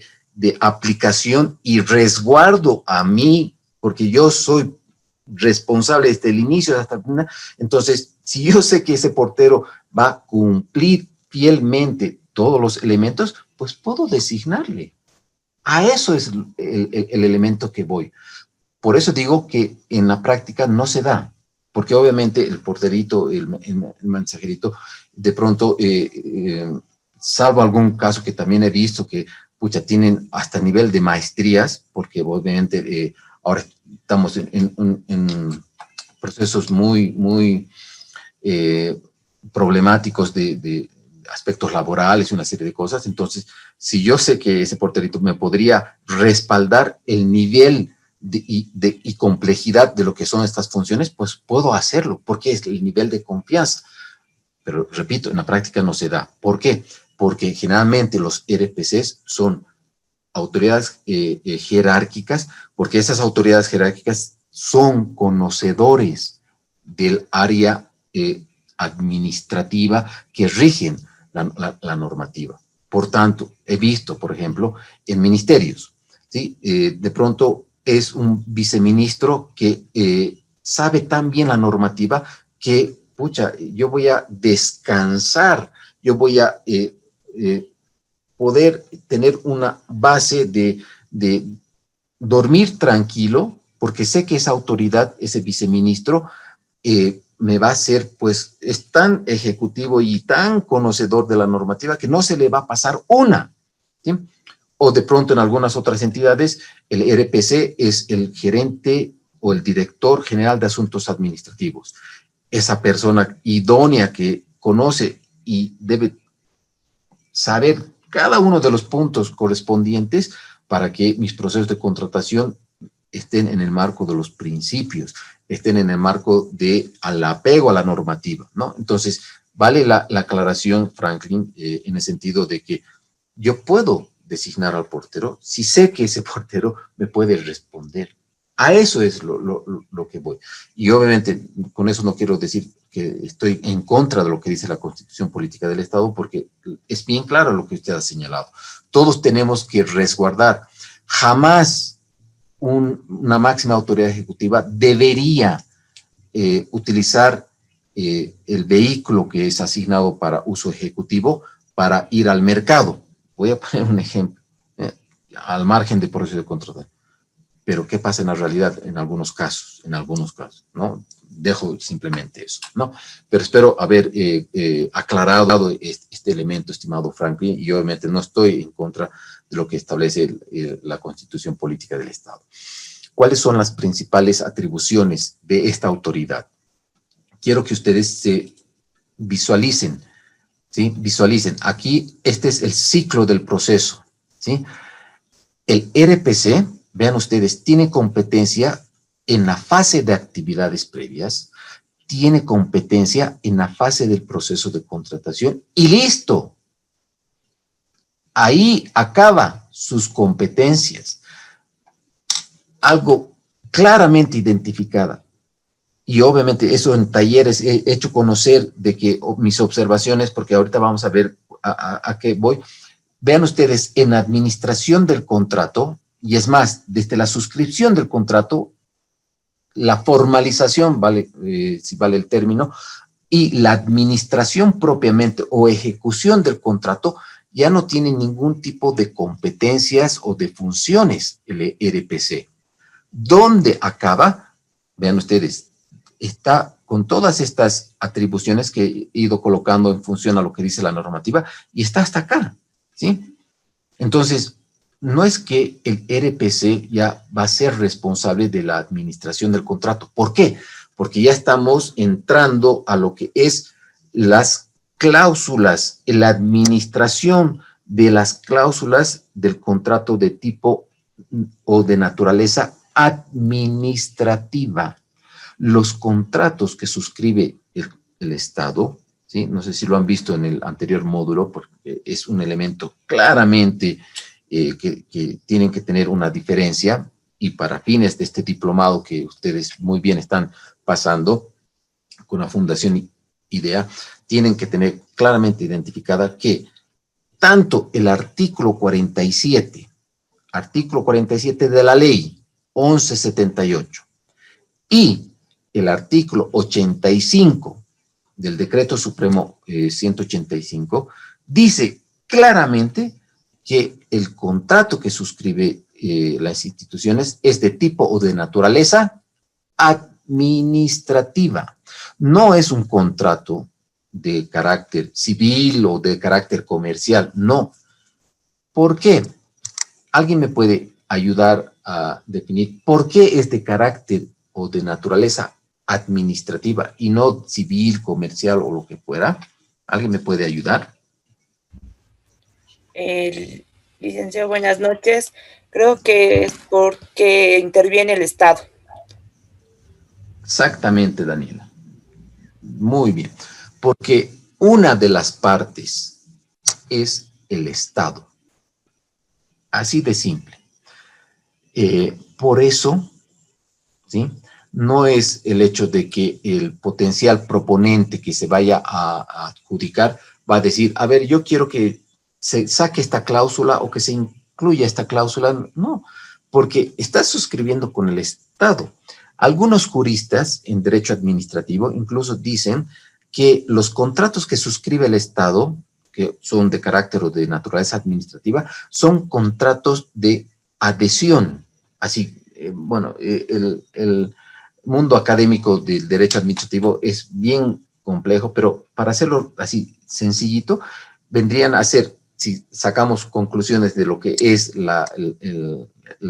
aplicación y resguardo a mí, porque yo soy responsable desde el inicio hasta el final. Entonces, si yo sé que ese portero va a cumplir fielmente todos los elementos, pues puedo designarle. A eso es el elemento que voy. Por eso digo que en la práctica no se da, porque obviamente el porterito, el mensajerito, de pronto, salvo algún caso que también he visto que, pucha, tienen hasta nivel de maestrías, porque obviamente ahora estamos en procesos muy problemáticos de aspectos laborales y una serie de cosas. Entonces, si yo sé que ese porterito me podría respaldar el nivel y complejidad de lo que son estas funciones, pues puedo hacerlo, porque es el nivel de confianza. Pero, repito, en la práctica no se da. ¿Por qué? Porque generalmente los RPCs son autoridades jerárquicas, porque esas autoridades jerárquicas son conocedores del área administrativa que rigen la normativa. Por tanto, he visto, por ejemplo, en ministerios, ¿sí? De pronto es un viceministro que sabe tan bien la normativa que, pucha, yo voy a descansar, yo voy a poder tener una base de dormir tranquilo, porque sé que esa autoridad, ese viceministro, me va a ser, pues, es tan ejecutivo y tan conocedor de la normativa que no se le va a pasar una, ¿sí? O de pronto en algunas otras entidades, el RPC es el gerente o el director general de asuntos administrativos. Esa persona idónea que conoce y debe saber cada uno de los puntos correspondientes para que mis procesos de contratación estén en el marco de los principios, estén en el marco al apego a la normativa, ¿no? Entonces, vale la aclaración, Franklin, en el sentido de que yo puedo designar al portero si sé que ese portero me puede responder. A eso es lo que voy. Y obviamente, con eso no quiero decir que estoy en contra de lo que dice la Constitución Política del Estado, porque es bien claro lo que usted ha señalado. Todos tenemos que resguardar. Jamás una máxima autoridad ejecutiva debería utilizar el vehículo que es asignado para uso ejecutivo para ir al mercado. Voy a poner un ejemplo, al margen del proceso de contratación. Pero ¿qué pasa en la realidad en algunos casos? ¿No? Dejo simplemente eso, ¿no? Pero espero haber aclarado este elemento, estimado Franklin, y obviamente no estoy en contra de lo que establece la Constitución Política del Estado. ¿Cuáles son las principales atribuciones de esta autoridad? Quiero que ustedes se visualicen, ¿sí? Visualicen. Aquí, este es el ciclo del proceso, ¿sí? El RPC, vean ustedes, tiene competencia en la fase de actividades previas, tiene competencia en la fase del proceso de contratación y listo. Ahí acaba sus competencias. Algo claramente identificada. Y obviamente eso en talleres he hecho conocer de que mis observaciones, porque ahorita vamos a ver a qué voy. Vean ustedes, en administración del contrato, y es más, desde la suscripción del contrato, la formalización, vale, si vale el término, y la administración propiamente o ejecución del contrato ya no tiene ningún tipo de competencias o de funciones el RPC. ¿Dónde acaba? Vean ustedes, está con todas estas atribuciones que he ido colocando en función a lo que dice la normativa y está hasta acá, ¿sí? Entonces, no es que el RPC ya va a ser responsable de la administración del contrato. ¿Por qué? Porque ya estamos entrando a lo que es las cláusulas, la administración de las cláusulas del contrato de tipo o de naturaleza administrativa. Los contratos que suscribe el Estado, ¿sí? No sé si lo han visto en el anterior módulo, porque es un elemento claramente que tienen que tener una diferencia, y para fines de este diplomado que ustedes muy bien están pasando con la Fundación IDEA, tienen que tener claramente identificada que tanto el artículo 47 de la ley 1178 y el artículo 85 del Decreto Supremo 185 dice claramente que el contrato que suscribe las instituciones es de tipo o de naturaleza administrativa. No es un contrato de carácter civil o de carácter comercial, no. ¿Por qué? ¿Alguien me puede ayudar a definir por qué es de carácter o de naturaleza administrativa y no civil, comercial o lo que fuera? ¿Alguien me puede ayudar? Licenciado, buenas noches. Creo que es porque interviene el Estado. Exactamente, Daniela. Muy bien. Porque una de las partes es el Estado. Así de simple. Por eso, ¿sí? No es el hecho de que el potencial proponente que se vaya a adjudicar va a decir, a ver, yo quiero que se saque esta cláusula o que se incluya esta cláusula. No, porque estás suscribiendo con el Estado. Algunos juristas en derecho administrativo incluso dicen que los contratos que suscribe el Estado, que son de carácter o de naturaleza administrativa, son contratos de adhesión. Así, bueno, el mundo académico del derecho administrativo es bien complejo, pero para hacerlo así sencillito, vendrían a ser, si sacamos conclusiones de lo que es la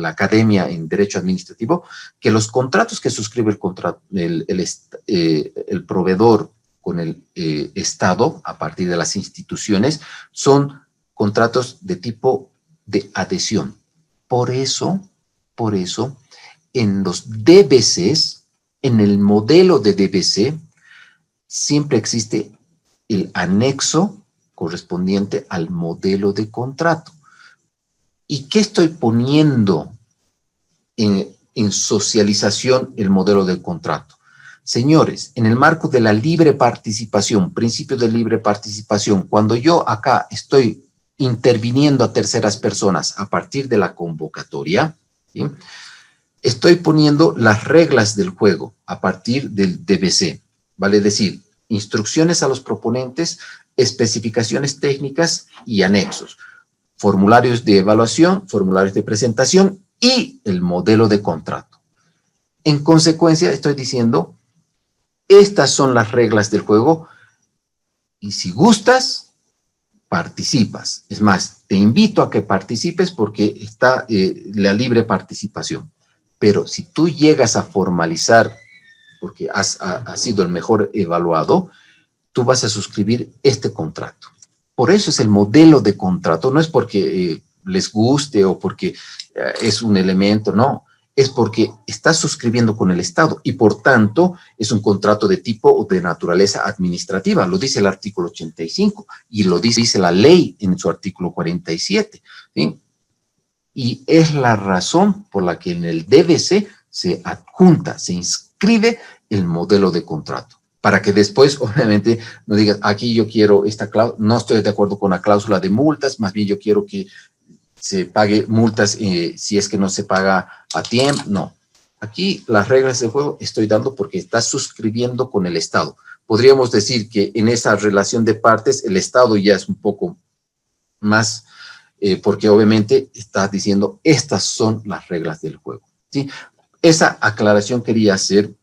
academia en derecho administrativo, que los contratos que suscribe el proveedor con el Estado, a partir de las instituciones, son contratos de tipo de adhesión. Por eso, en los DBCs, en el modelo de DBC, siempre existe el anexo correspondiente al modelo de contrato. ¿Y qué estoy poniendo en socialización el modelo del contrato? Señores, en el marco de la libre participación, principio de libre participación, cuando yo acá estoy interviniendo a terceras personas a partir de la convocatoria, ¿sí? Estoy poniendo las reglas del juego a partir del DBC, vale decir, instrucciones a los proponentes, especificaciones técnicas y anexos, formularios de evaluación, formularios de presentación y el modelo de contrato. En consecuencia, estoy diciendo, estas son las reglas del juego y si gustas, participas. Es más, te invito a que participes porque está la libre participación. Pero si tú llegas a formalizar, porque has sido el mejor evaluado, tú vas a suscribir este contrato. Por eso es el modelo de contrato, no es porque les guste o porque es un elemento, no. Es porque estás suscribiendo con el Estado y por tanto es un contrato de tipo o de naturaleza administrativa, lo dice el artículo 85 y lo dice la ley en su artículo 47, ¿sí? Y es la razón por la que en el DBC se adjunta, se inscribe el modelo de contrato, para que después, obviamente, no digas, aquí yo quiero esta cláusula, no estoy de acuerdo con la cláusula de multas, más bien yo quiero que se pague multas si es que no se paga a tiempo. No, aquí las reglas del juego estoy dando porque estás suscribiendo con el Estado. Podríamos decir que en esa relación de partes el Estado ya es un poco más, porque obviamente estás diciendo, estas son las reglas del juego, ¿sí? Esa aclaración quería hacer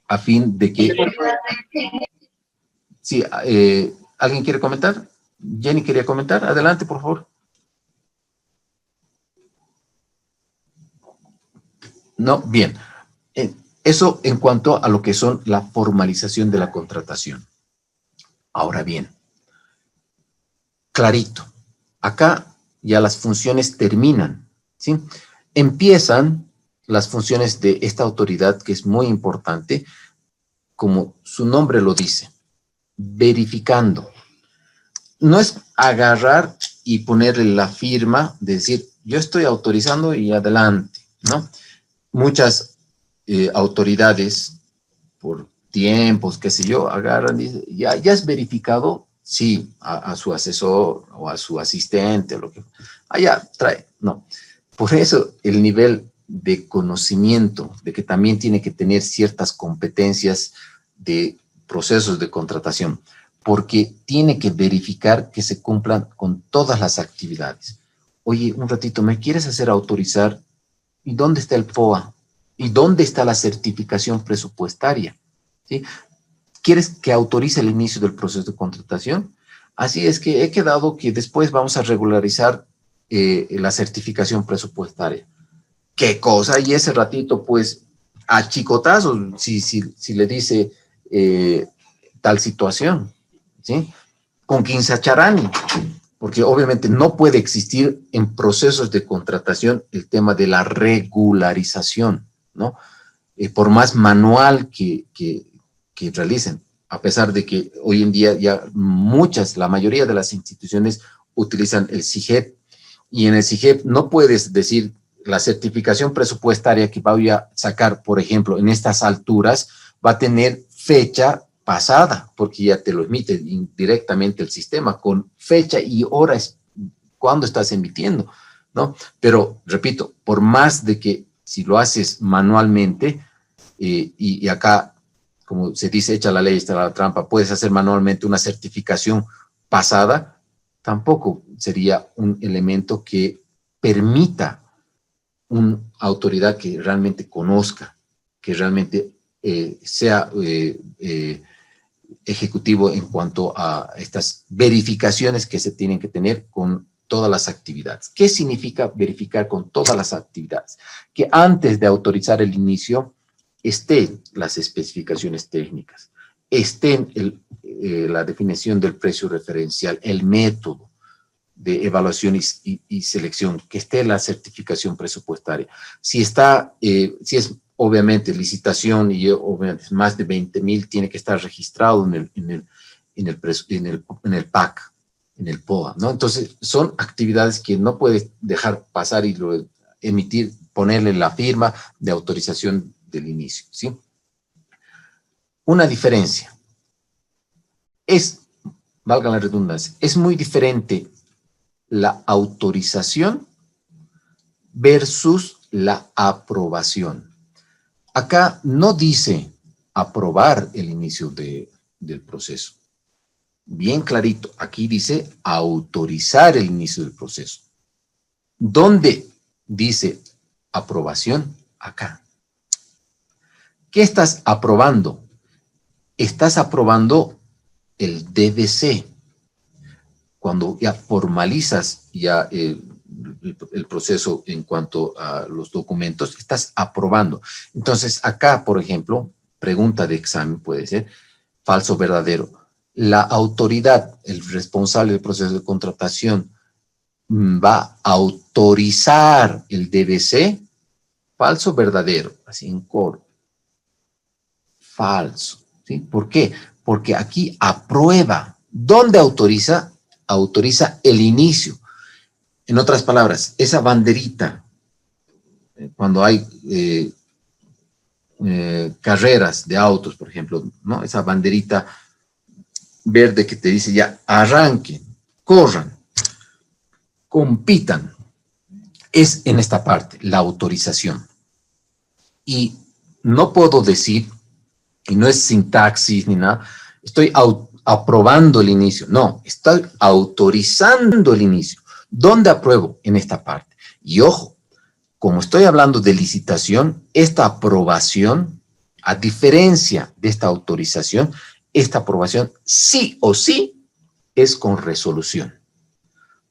a fin de que... Sí, ¿alguien quiere comentar? Jenny quería comentar. Adelante, por favor. No, bien. Eso en cuanto a lo que son la formalización de la contratación. Ahora bien, clarito, acá ya las funciones terminan, ¿sí? Empiezan las funciones de esta autoridad, que es muy importante, como su nombre lo dice, verificando. No es agarrar y ponerle la firma, de decir, yo estoy autorizando y adelante, ¿no? Muchas autoridades, por tiempos, qué sé yo, agarran y dicen, ¿ya has verificado? Sí, a su asesor o a su asistente, lo que... ya, trae. No. Por eso el nivel de conocimiento, de que también tiene que tener ciertas competencias de procesos de contratación, porque tiene que verificar que se cumplan con todas las actividades. Oye, un ratito, ¿me quieres hacer autorizar? ¿Y dónde está el POA? ¿Y dónde está la certificación presupuestaria? ¿Sí? ¿Quieres que autorice el inicio del proceso de contratación? Así es que he quedado que después vamos a regularizar la certificación presupuestaria. ¿Qué cosa? Y ese ratito, pues, a chicotazos, si le dice tal situación, ¿sí? Con Quinsacharani, porque obviamente no puede existir en procesos de contratación el tema de la regularización, ¿no? Por más manual que realicen, a pesar de que hoy en día ya la mayoría de las instituciones utilizan el SIGEP, y en el SIGEP no puedes decir la certificación presupuestaria que voy a sacar, por ejemplo, en estas alturas, va a tener fecha pasada, porque ya te lo emite directamente el sistema, con fecha y horas cuando estás emitiendo, ¿no? Pero, repito, por más de que si lo haces manualmente, y acá, como se dice, echa la ley, está la trampa, puedes hacer manualmente una certificación pasada, tampoco sería un elemento que permita una autoridad que realmente conozca, que realmente sea ejecutivo en cuanto a estas verificaciones que se tienen que tener con todas las actividades. ¿Qué significa verificar con todas las actividades? Que antes de autorizar el inicio estén las especificaciones técnicas, estén la definición del precio referencial, el método de evaluación y selección, que esté la certificación presupuestaria. Si es obviamente licitación y obviamente más de 20,000, tiene que estar registrado en el PAC, en el POA, ¿no? Entonces, son actividades que no puedes dejar pasar y ponerle la firma de autorización del inicio, ¿sí? Una diferencia valga la redundancia, es muy diferente la autorización versus la aprobación. Acá no dice aprobar el inicio del proceso. Bien clarito, aquí dice autorizar el inicio del proceso. ¿Dónde dice aprobación? Acá. ¿Qué estás aprobando? Estás aprobando el DDC. Cuando ya formalizas ya el proceso en cuanto a los documentos, estás aprobando. Entonces, acá, por ejemplo, pregunta de examen puede ser, falso o verdadero. La autoridad, el responsable del proceso de contratación, va a autorizar el DDC, falso o verdadero, así en coro. Falso, ¿sí? ¿Por qué? Porque aquí aprueba. ¿Dónde autoriza? Autoriza el inicio. En otras palabras, esa banderita, cuando hay carreras de autos, por ejemplo, ¿no? Esa banderita verde que te dice ya, arranquen, corran, compitan. Es en esta parte, la autorización. Y no puedo decir, y no es sintaxis ni nada, estoy aprobando el inicio. No, estoy autorizando el inicio. ¿Dónde apruebo? En esta parte. Y ojo, como estoy hablando de licitación, esta aprobación, a diferencia de esta autorización, esta aprobación sí o sí es con resolución.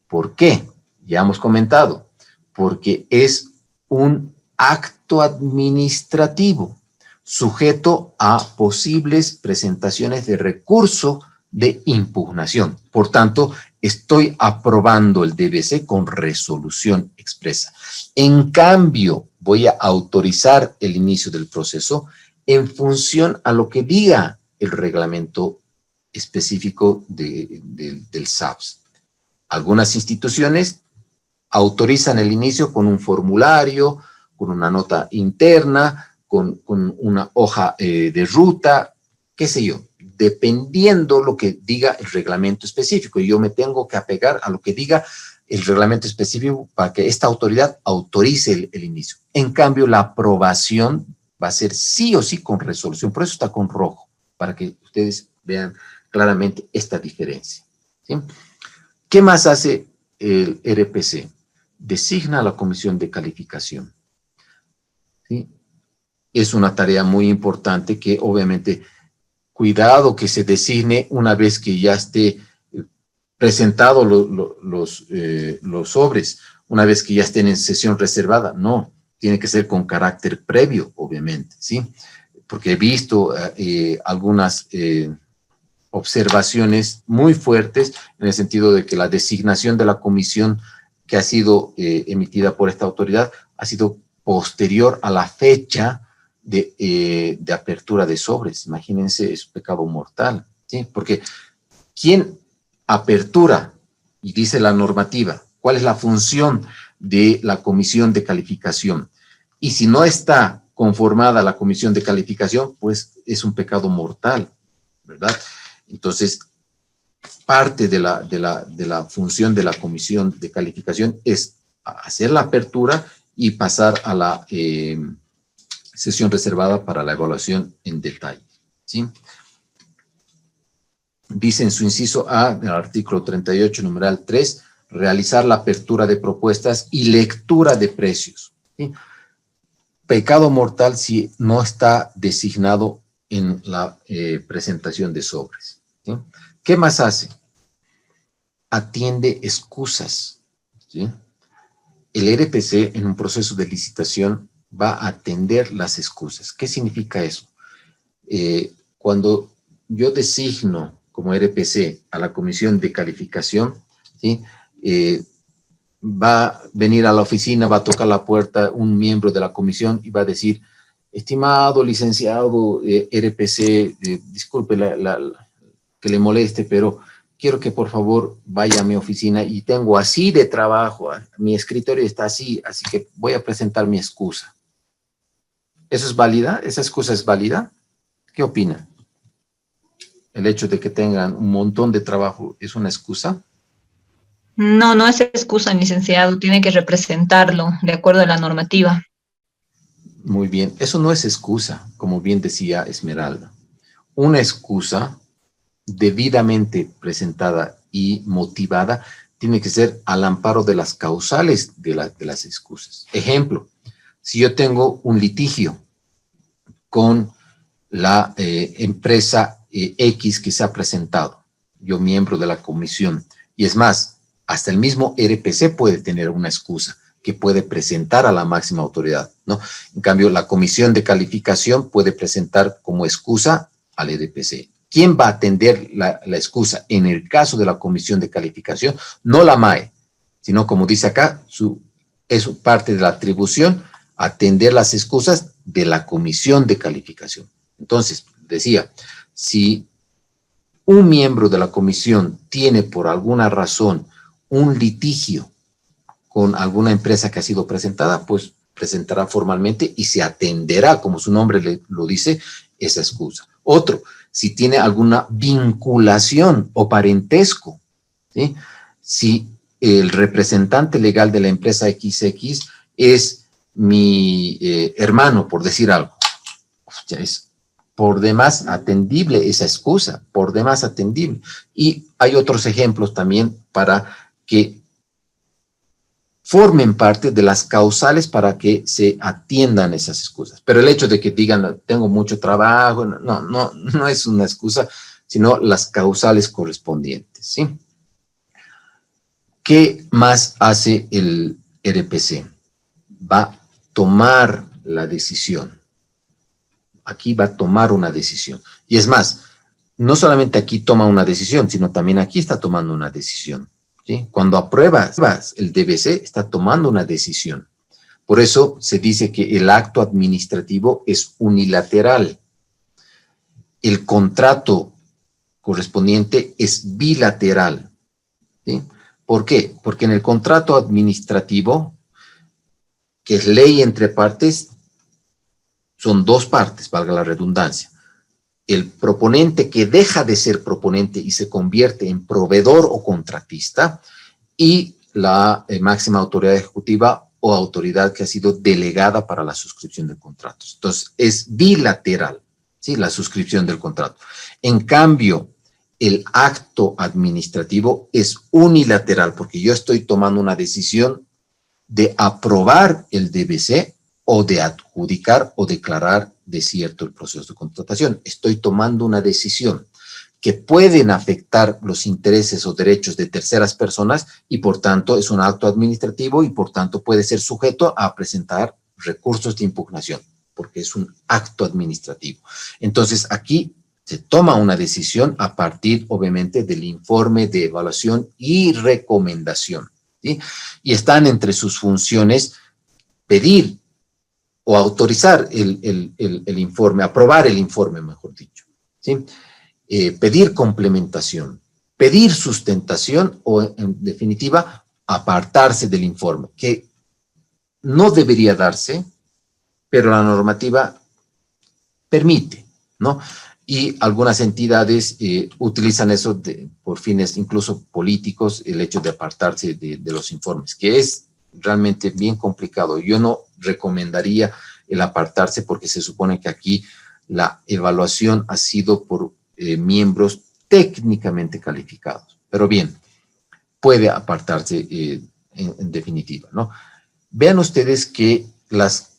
¿Por qué? Ya hemos comentado. Porque es un acto administrativo sujeto a posibles presentaciones de recurso de impugnación. Por tanto, estoy aprobando el DBC con resolución expresa. En cambio, voy a autorizar el inicio del proceso en función a lo que diga el reglamento específico del SAPS. Algunas instituciones autorizan el inicio con un formulario, con una nota interna, con una hoja de ruta, qué sé yo, dependiendo lo que diga el reglamento específico. Yo me tengo que apegar a lo que diga el reglamento específico para que esta autoridad autorice el inicio. En cambio, la aprobación va a ser sí o sí con resolución. Por eso está con rojo, para que ustedes vean claramente esta diferencia, ¿sí? ¿Qué más hace el RPC? Designa a la comisión de calificación, ¿sí? Es una tarea muy importante que obviamente, cuidado que se designe una vez que ya esté presentado los sobres, una vez que ya estén en sesión reservada. No, tiene que ser con carácter previo, obviamente, ¿sí? Porque he visto algunas observaciones muy fuertes en el sentido de que la designación de la comisión que ha sido emitida por esta autoridad ha sido posterior a la fecha de apertura de sobres. Imagínense, es un pecado mortal, ¿sí? Porque ¿quién apertura? Y dice la normativa, ¿cuál es la función de la comisión de calificación? Y si no está conformada la comisión de calificación, pues es un pecado mortal, ¿verdad? Entonces, parte de la función de la comisión de calificación es hacer la apertura y pasar a la sesión reservada para la evaluación en detalle, ¿sí? Dice en su inciso A, del artículo 38, numeral 3, realizar la apertura de propuestas y lectura de precios, ¿sí? Pecado mortal si no está designado en la presentación de sobres, ¿sí? ¿Qué más hace? Atiende excusas, ¿sí? El RPC en un proceso de licitación va a atender las excusas. ¿Qué significa eso? Cuando yo designo como RPC a la comisión de calificación, ¿sí? Va a venir a la oficina, va a tocar la puerta un miembro de la comisión y va a decir, estimado licenciado RPC, disculpe que le moleste, pero quiero que por favor vaya a mi oficina y tengo así de trabajo, mi escritorio está así, así que voy a presentar mi excusa. ¿Eso es válida? ¿Esa excusa es válida? ¿Qué opina? ¿El hecho de que tengan un montón de trabajo es una excusa? No, no es excusa, licenciado, tiene que representarlo de acuerdo a la normativa. Muy bien, eso no es excusa, como bien decía Esmeralda. Una excusa debidamente presentada y motivada tiene que ser al amparo de las causales de las excusas. Ejemplo, si yo tengo un litigio con la empresa X que se ha presentado, yo miembro de la comisión, y es más, hasta el mismo RPC puede tener una excusa que puede presentar a la máxima autoridad, ¿no? En cambio, la comisión de calificación puede presentar como excusa al RPC. ¿Quién va a atender la excusa? En el caso de la comisión de calificación, no la MAE, sino como dice acá, es parte de la atribución atender las excusas de la comisión de calificación. Entonces, decía, si un miembro de la comisión tiene por alguna razón un litigio con alguna empresa que ha sido presentada, pues presentará formalmente y se atenderá, como su nombre lo dice, esa excusa. Otro, si tiene alguna vinculación o parentesco, ¿sí? Si el representante legal de la empresa XX es mi hermano, por decir algo, ya es por demás atendible esa excusa, por demás atendible. Y hay otros ejemplos también para que formen parte de las causales para que se atiendan esas excusas. Pero el hecho de que digan, tengo mucho trabajo, no es una excusa, sino las causales correspondientes, ¿sí? ¿Qué más hace el RPC? Va a tomar la decisión. Aquí va a tomar una decisión. Y es más, no solamente aquí toma una decisión, sino también aquí está tomando una decisión, ¿sí? Cuando apruebas el DBC, está tomando una decisión. Por eso se dice que el acto administrativo es unilateral. El contrato correspondiente es bilateral, ¿sí? ¿Por qué? Porque en el contrato administrativo, que es ley entre partes, son dos partes, valga la redundancia. El proponente que deja de ser proponente y se convierte en proveedor o contratista, y la máxima autoridad ejecutiva o autoridad que ha sido delegada para la suscripción de contratos. Entonces, es bilateral, ¿sí? La suscripción del contrato. En cambio, el acto administrativo es unilateral, porque yo estoy tomando una decisión de aprobar el DBC o de adjudicar o declarar desierto el proceso de contratación. Estoy tomando una decisión que pueden afectar los intereses o derechos de terceras personas y por tanto es un acto administrativo y por tanto puede ser sujeto a presentar recursos de impugnación, porque es un acto administrativo. Entonces aquí se toma una decisión a partir, obviamente, del informe de evaluación y recomendación, ¿sí? Y están entre sus funciones pedir o autorizar el informe, aprobar el informe, mejor dicho, ¿sí? Pedir complementación, pedir sustentación o, en definitiva, apartarse del informe, que no debería darse, pero la normativa permite, ¿no? Y algunas entidades utilizan eso por fines incluso políticos, el hecho de apartarse de los informes, que es realmente bien complicado. Yo no recomendaría el apartarse porque se supone que aquí la evaluación ha sido por miembros técnicamente calificados. Pero bien, puede apartarse en definitiva, ¿no? Vean ustedes que las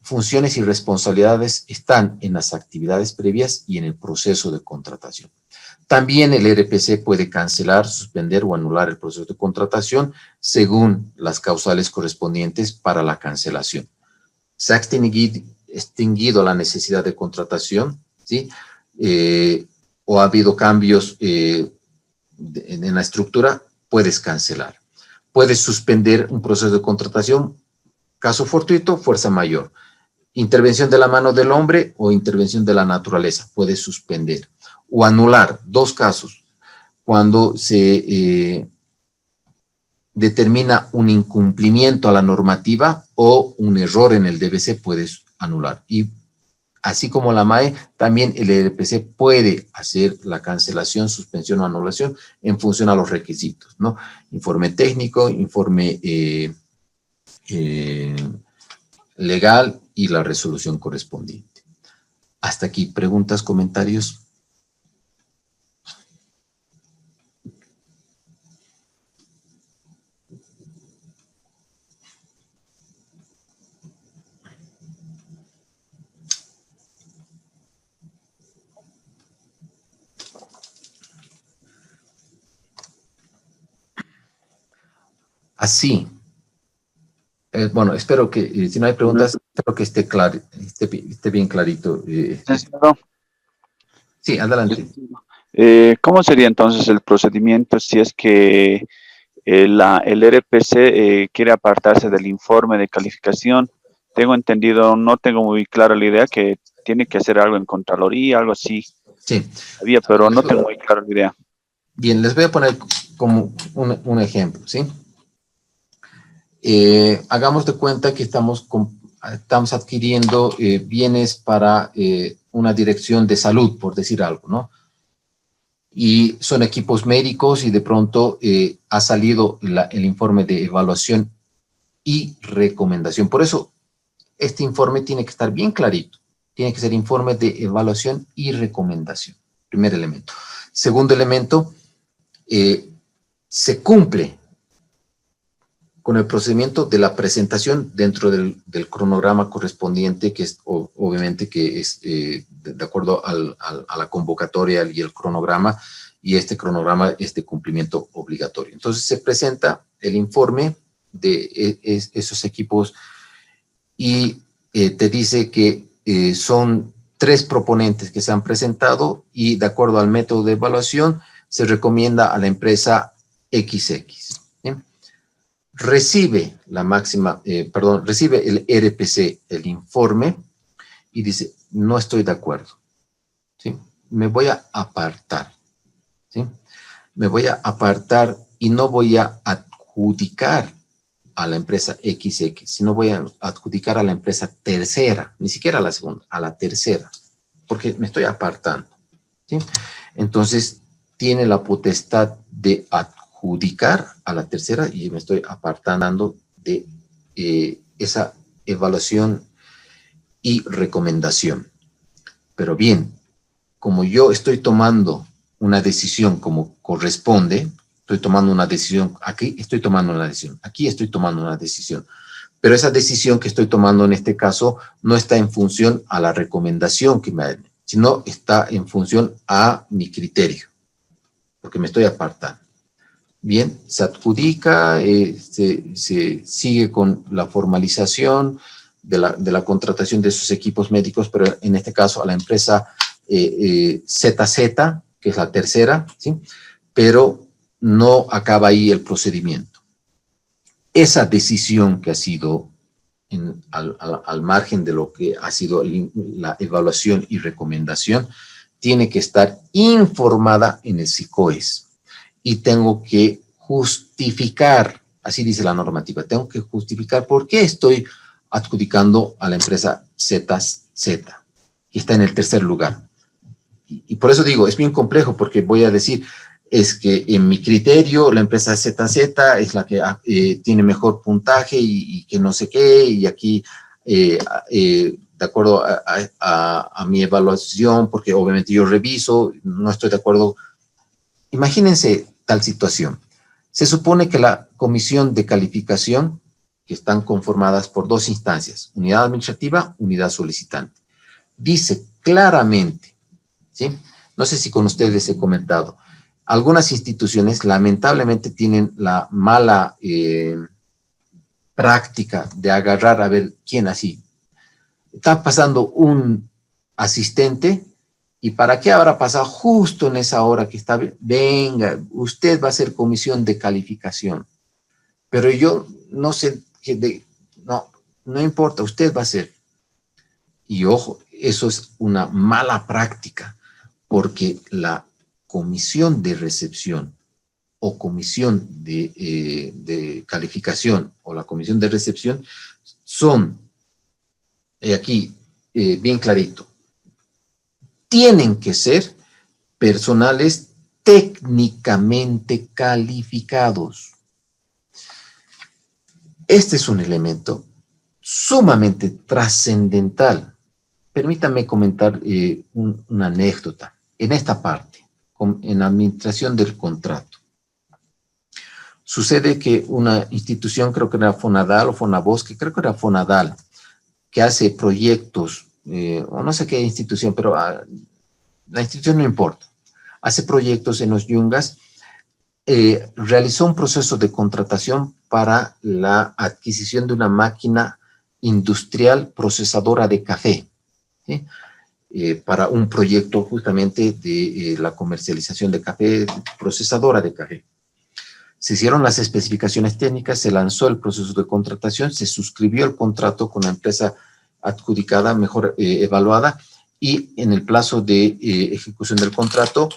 funciones y responsabilidades están en las actividades previas y en el proceso de contratación. También el RPC puede cancelar, suspender o anular el proceso de contratación según las causales correspondientes para la cancelación. Se ha extinguido la necesidad de contratación, ¿sí? O ha habido cambios en la estructura, puedes cancelar. Puedes suspender un proceso de contratación, caso fortuito, fuerza mayor. Intervención de la mano del hombre o intervención de la naturaleza, puedes suspender. O anular, dos casos, cuando se determina un incumplimiento a la normativa o un error en el DBC, puedes anular. Y así como la MAE, también el RPC puede hacer la cancelación, suspensión o anulación en función a los requisitos, ¿no? Informe técnico, informe legal y la resolución correspondiente. Hasta aquí, preguntas, comentarios. Así. Bueno, espero que, si no hay preguntas, espero que esté claro, esté bien clarito. Sí, adelante. ¿Cómo sería entonces el procedimiento si es que el RPC quiere apartarse del informe de calificación? Tengo entendido, no tengo muy clara la idea, que tiene que hacer algo en Contraloría, algo así. Sí. Pero no tengo muy clara la idea. Bien, les voy a poner como un ejemplo, ¿sí? hagamos de cuenta que estamos adquiriendo bienes para una dirección de salud, por decir algo, ¿no? Y son equipos médicos y de pronto ha salido el informe de evaluación y recomendación. Por eso, este informe tiene que estar bien clarito. Tiene que ser informe de evaluación y recomendación. Primer elemento. Segundo elemento, se cumple con el procedimiento de la presentación dentro del cronograma correspondiente, que es obviamente que es de acuerdo a la convocatoria y el cronograma, y este cronograma es de cumplimiento obligatorio. Entonces se presenta el informe de esos equipos y te dice que son 3 proponentes que se han presentado y de acuerdo al método de evaluación se recomienda a la empresa XX. ¿Bien? Recibe recibe el RPC, el informe, y dice, no estoy de acuerdo, ¿sí? Me voy a apartar, ¿sí? Me voy a apartar y no voy a adjudicar a la empresa XX, sino voy a adjudicar a la empresa tercera, ni siquiera a la segunda, a la tercera, porque me estoy apartando, ¿sí? Entonces, tiene la potestad de adjudicar a la tercera y me estoy apartando de esa evaluación y recomendación. Pero bien, como yo estoy tomando una decisión como corresponde, estoy tomando una decisión, aquí estoy tomando una decisión, aquí estoy tomando una decisión, pero esa decisión que estoy tomando en este caso no está en función a la recomendación que me den, sino está en función a mi criterio, porque me estoy apartando. Bien, se adjudica, se sigue con la formalización de la contratación de esos equipos médicos, pero en este caso a la empresa ZZ, que es la tercera, ¿sí? Pero no acaba ahí el procedimiento. Esa decisión que ha sido al margen de lo que ha sido la evaluación y recomendación, tiene que estar informada en el SICOES. Y tengo que justificar, así dice la normativa, tengo que justificar por qué estoy adjudicando a la empresa ZZ, que está en el tercer lugar. Y por eso digo, es bien complejo, porque voy a decir, es que en mi criterio la empresa ZZ es la que tiene mejor puntaje y que no sé qué, y aquí, de acuerdo a mi evaluación, porque obviamente yo reviso, no estoy de acuerdo. Imagínense tal situación. Se supone que la comisión de calificación, que están conformadas por 2 instancias, unidad administrativa, unidad solicitante, dice claramente, ¿sí? No sé si con ustedes he comentado, algunas instituciones lamentablemente tienen la mala práctica de agarrar a ver quién así. Está pasando un asistente. ¿Y para qué habrá pasado justo en esa hora que está? Venga, usted va a hacer comisión de calificación. Pero yo no sé, no importa, usted va a hacer. Y ojo, eso es una mala práctica, porque la comisión de recepción o comisión de calificación o la comisión de recepción son, aquí, bien clarito, tienen que ser personales técnicamente calificados. Este es un elemento sumamente trascendental. Permítanme comentar una anécdota en esta parte, en la administración del contrato. Sucede que una institución, creo que era Fonadal o Fonabosque, creo que era Fonadal, que hace proyectos, o no sé qué institución, pero la institución no importa, hace proyectos en los Yungas, realizó un proceso de contratación para la adquisición de una máquina industrial procesadora de café, ¿sí? Para un proyecto justamente de la comercialización de café, procesadora de café. Se hicieron las especificaciones técnicas, se lanzó el proceso de contratación, se suscribió el contrato con la empresa adjudicada, mejor evaluada, y en el plazo de ejecución del contrato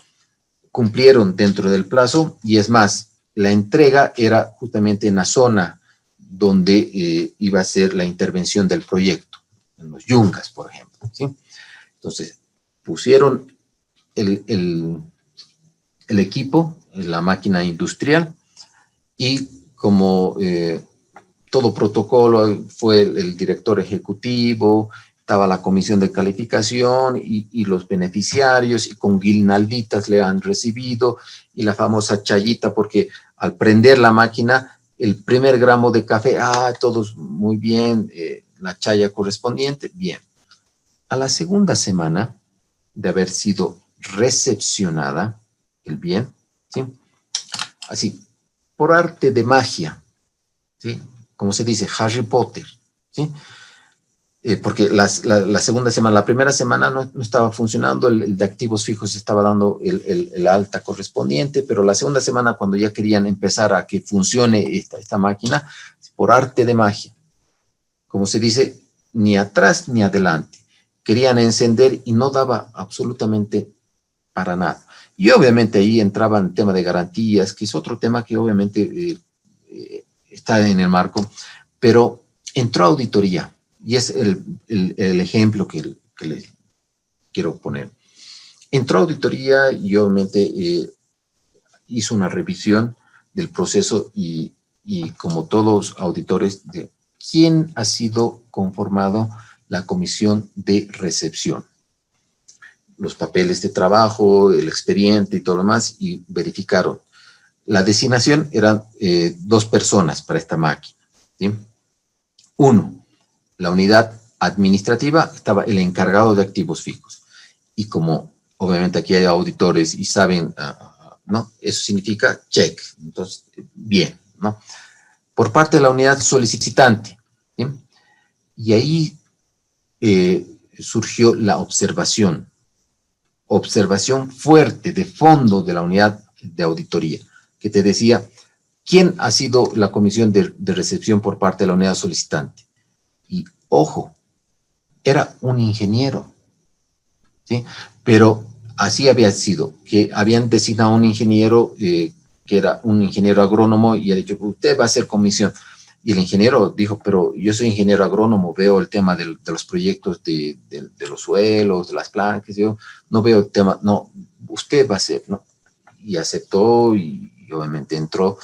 cumplieron dentro del plazo, y es más, la entrega era justamente en la zona donde iba a ser la intervención del proyecto, en los yungas, por ejemplo, ¿sí? Entonces, pusieron el equipo, la máquina industrial, y como todo protocolo, fue el director ejecutivo, estaba la comisión de calificación y los beneficiarios, y con guirnalditas le han recibido, y la famosa chayita, porque al prender la máquina, el primer gramo de café, todos muy bien, la chaya correspondiente, bien. A la segunda semana de haber sido recepcionada, el bien, ¿sí? Así, por arte de magia, ¿sí? Como se dice, Harry Potter, ¿sí? Porque la segunda semana, la primera semana no estaba funcionando, el de activos fijos estaba dando el alta correspondiente, pero la segunda semana, cuando ya querían empezar a que funcione esta máquina, por arte de magia, como se dice, ni atrás ni adelante, querían encender y no daba absolutamente para nada. Y obviamente ahí entraba el tema de garantías, que es otro tema que obviamente está en el marco, pero entró auditoría. Y es el ejemplo que les quiero poner. Entró auditoría y obviamente hizo una revisión del proceso y como todos auditores, de quién ha sido conformado la comisión de recepción. Los papeles de trabajo, el expediente y todo lo demás, y verificaron. La designación eran 2 personas para esta máquina, ¿sí? 1. La unidad administrativa, estaba el encargado de activos fijos. Y como obviamente aquí hay auditores y saben, ¿no? Eso significa check. Entonces, bien, ¿no? Por parte de la unidad solicitante, ¿sí? Y ahí surgió la observación fuerte de fondo de la unidad de auditoría, que te decía, ¿quién ha sido la comisión de recepción por parte de la unidad solicitante? Y ojo, era un ingeniero, ¿sí? Pero así había sido, que habían designado un ingeniero que era un ingeniero agrónomo y ha dicho, usted va a hacer comisión. Y el ingeniero dijo, pero yo soy ingeniero agrónomo, veo el tema de los proyectos de los suelos, de las plantas, yo no veo el tema, no, usted va a hacer, ¿no? Y aceptó y obviamente entró,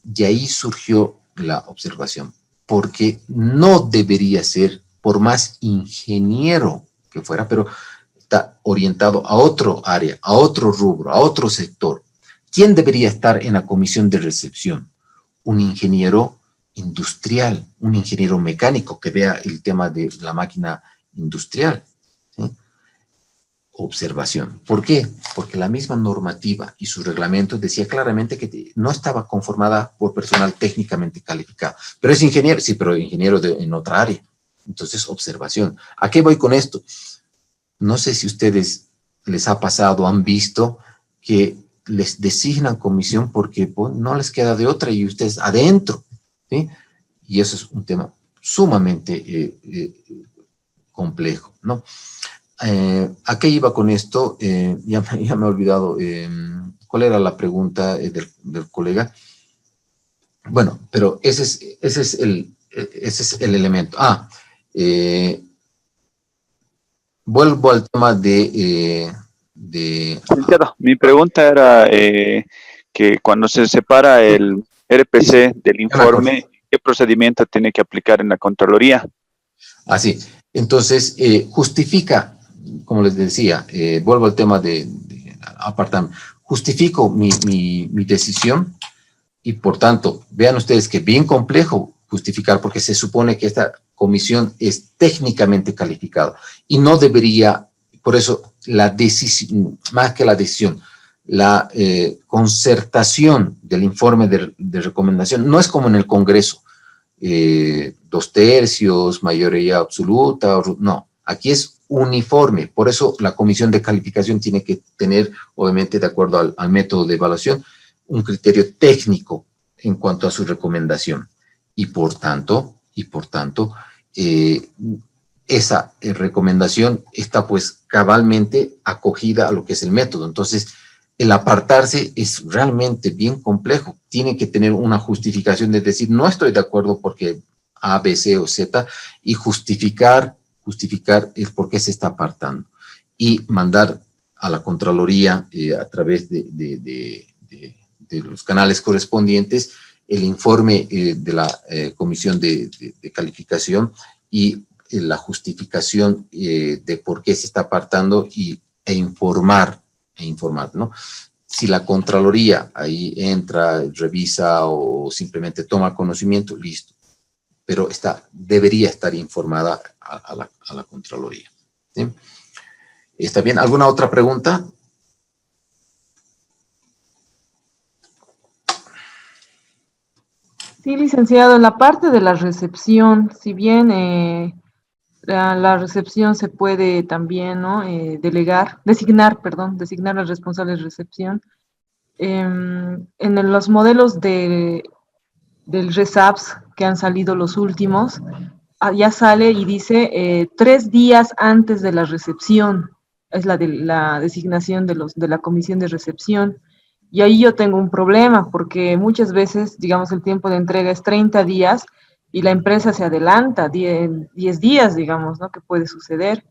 y ahí surgió la observación, porque no debería ser, por más ingeniero que fuera, pero está orientado a otro área, a otro rubro, a otro sector. ¿Quién debería estar en la comisión de recepción? Un ingeniero industrial, un ingeniero mecánico que vea el tema de la máquina industrial, ¿sí? Observación. ¿Por qué? Porque la misma normativa y su reglamento decía claramente que no estaba conformada por personal técnicamente calificado. Pero es ingeniero, sí, pero ingeniero en otra área. Entonces, observación. ¿A qué voy con esto? No sé si ustedes les ha pasado, han visto que les designan comisión porque no les queda de otra y ustedes adentro, ¿sí? Y eso es un tema sumamente complejo, ¿no? ¿A qué iba con esto? Ya me he olvidado. ¿Cuál era la pregunta del colega? Bueno, pero ese es el elemento. Vuelvo al tema de mi pregunta era que cuando se separa el RPC del informe, ¿qué procedimiento tiene que aplicar en la Contraloría? Así. Entonces, justifica, como les decía, vuelvo al tema de apartado, justifico mi decisión y por tanto, vean ustedes que bien complejo justificar porque se supone que esta comisión es técnicamente calificada y no debería, por eso la decisión, más que la decisión, la concertación del informe de recomendación no es como en el Congreso, 2/3, mayoría absoluta, no, aquí es uniforme, por eso la comisión de calificación tiene que tener, obviamente de acuerdo al método de evaluación, un criterio técnico en cuanto a su recomendación y por tanto, esa recomendación está pues cabalmente acogida a lo que es el método. Entonces, el apartarse es realmente bien complejo. Tiene que tener una justificación de decir, no estoy de acuerdo porque A, B, C o Z, y justificar el por qué se está apartando. Y mandar a la Contraloría a través de los canales correspondientes el informe de la Comisión de Calificación y la justificación de por qué se está apartando e informar, ¿no? Si la Contraloría ahí entra, revisa o simplemente toma conocimiento, listo. Pero debería estar informada a la Contraloría, ¿sí? ¿Está bien? ¿Alguna otra pregunta? Sí, licenciado, en la parte de la recepción, si bien la recepción se puede también, ¿no? Designar al responsable de recepción. En los modelos del RESAPS que han salido los últimos, ya sale y dice 3 días antes de la recepción, es la designación de la comisión de recepción. Y ahí yo tengo un problema, porque muchas veces, digamos, el tiempo de entrega es 30 días y la empresa se adelanta 10 días, digamos, ¿no? Que puede suceder.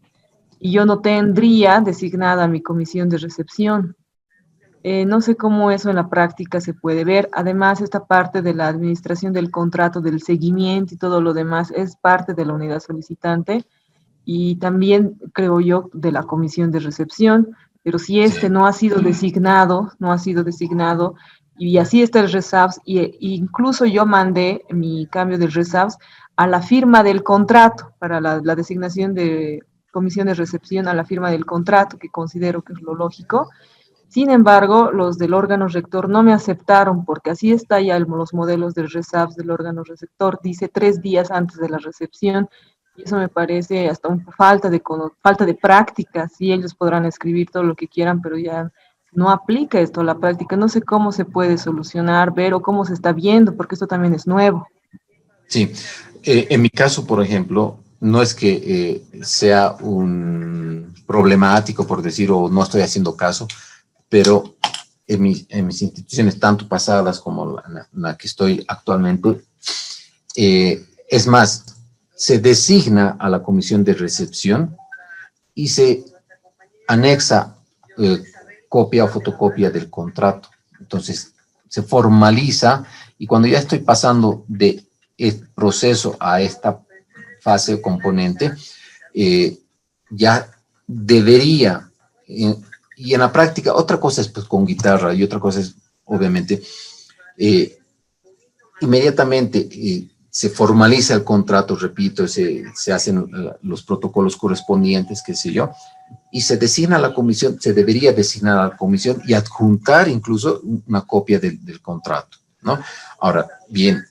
Y yo no tendría designada mi comisión de recepción. No sé cómo eso en la práctica se puede ver. Además, esta parte de la administración del contrato, del seguimiento y todo lo demás es parte de la unidad solicitante y también, creo yo, de la comisión de recepción. Pero si no ha sido designado, y así está el RESAPS, y incluso yo mandé mi cambio del RESAPS a la firma del contrato, para la designación de comisión de recepción a la firma del contrato, que considero que es lo lógico. Sin embargo, los del órgano rector no me aceptaron, porque así está ya los modelos del RESAPS del órgano receptor, dice 3 días antes de la recepción, y eso me parece hasta una falta de práctica. Sí, ellos podrán escribir todo lo que quieran, pero ya no aplica esto a la práctica. No sé cómo se puede solucionar, ver o cómo se está viendo, porque esto también es nuevo. Sí, en mi caso, por ejemplo, no es que sea un problemático, por decir, o no estoy haciendo caso, pero en mis instituciones, tanto pasadas como la que estoy actualmente, es más, se designa a la comisión de recepción y se anexa copia o fotocopia del contrato. Entonces, se formaliza, y cuando ya estoy pasando de este proceso a esta fase o componente, ya debería, y en la práctica, otra cosa es pues con guitarra y otra cosa es, obviamente, inmediatamente se formaliza el contrato, repito, se hacen los protocolos correspondientes, qué sé yo, y se designa a la comisión, se debería designar a la comisión y adjuntar incluso una copia del contrato, ¿no? Ahora, bien,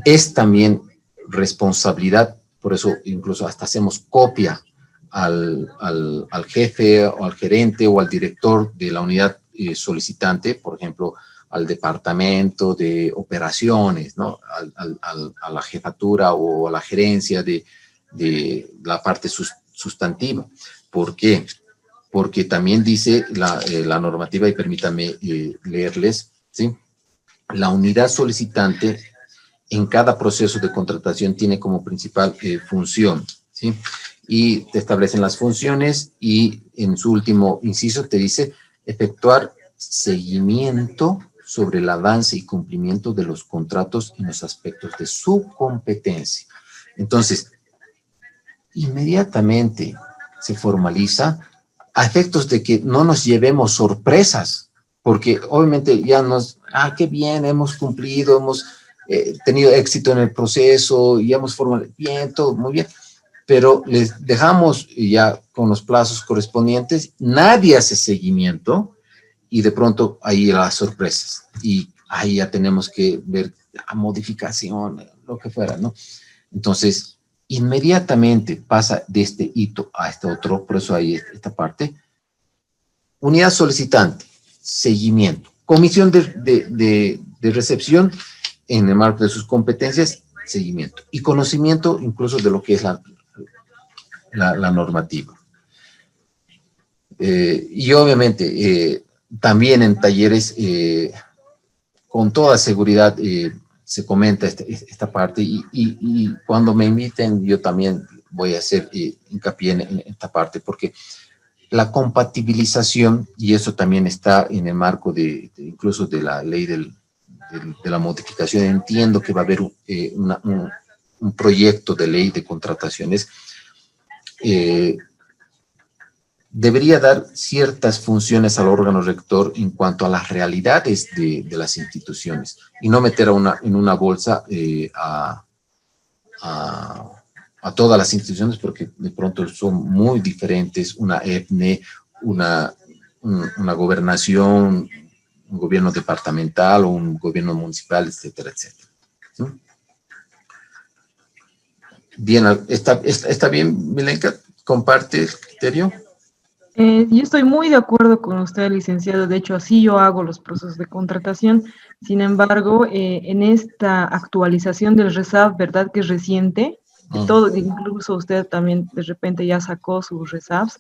es también responsabilidad, por eso incluso hasta hacemos copia al jefe o al gerente o al director de la unidad solicitante, por ejemplo, al departamento de operaciones, ¿no? A la jefatura o a la gerencia de la parte sustantiva. ¿Por qué? Porque también dice la normativa, y permítanme leerles, ¿sí? La unidad solicitante en cada proceso de contratación tiene como principal función, ¿sí? Y te establecen las funciones y en su último inciso te dice efectuar seguimiento sobre el avance y cumplimiento de los contratos en los aspectos de su competencia. Entonces, inmediatamente se formaliza a efectos de que no nos llevemos sorpresas, porque obviamente ya qué bien, hemos cumplido, hemos tenido éxito en el proceso y hemos formalizado bien, todo muy bien, pero les dejamos ya con los plazos correspondientes, nadie hace seguimiento y de pronto ahí las sorpresas y ahí ya tenemos que ver la modificación, lo que fuera, ¿no? Entonces, inmediatamente pasa de este hito a este otro, por eso hay esta parte. Unidad solicitante, seguimiento. Comisión de recepción, en el marco de sus competencias, seguimiento. Y conocimiento incluso de lo que es la normativa. Y obviamente, también en talleres, con toda seguridad, se comenta esta parte y cuando me inviten yo también voy a hacer hincapié en esta parte, porque la compatibilización, y eso también está en el marco incluso de la ley de la modificación, entiendo que va a haber un proyecto de ley de contrataciones, debería dar ciertas funciones al órgano rector en cuanto a las realidades de las instituciones y no meter en una bolsa a todas las instituciones, porque de pronto son muy diferentes, una EPNE, una gobernación, un gobierno departamental o un gobierno municipal, etcétera, etcétera. ¿Sí? Bien, ¿está bien, Milenka? ¿Comparte el criterio? Yo estoy muy de acuerdo con usted, licenciado. De hecho, así yo hago los procesos de contratación. Sin embargo, en esta actualización del RESAF, ¿verdad que es reciente? Todo, incluso usted también de repente ya sacó sus RESAFs.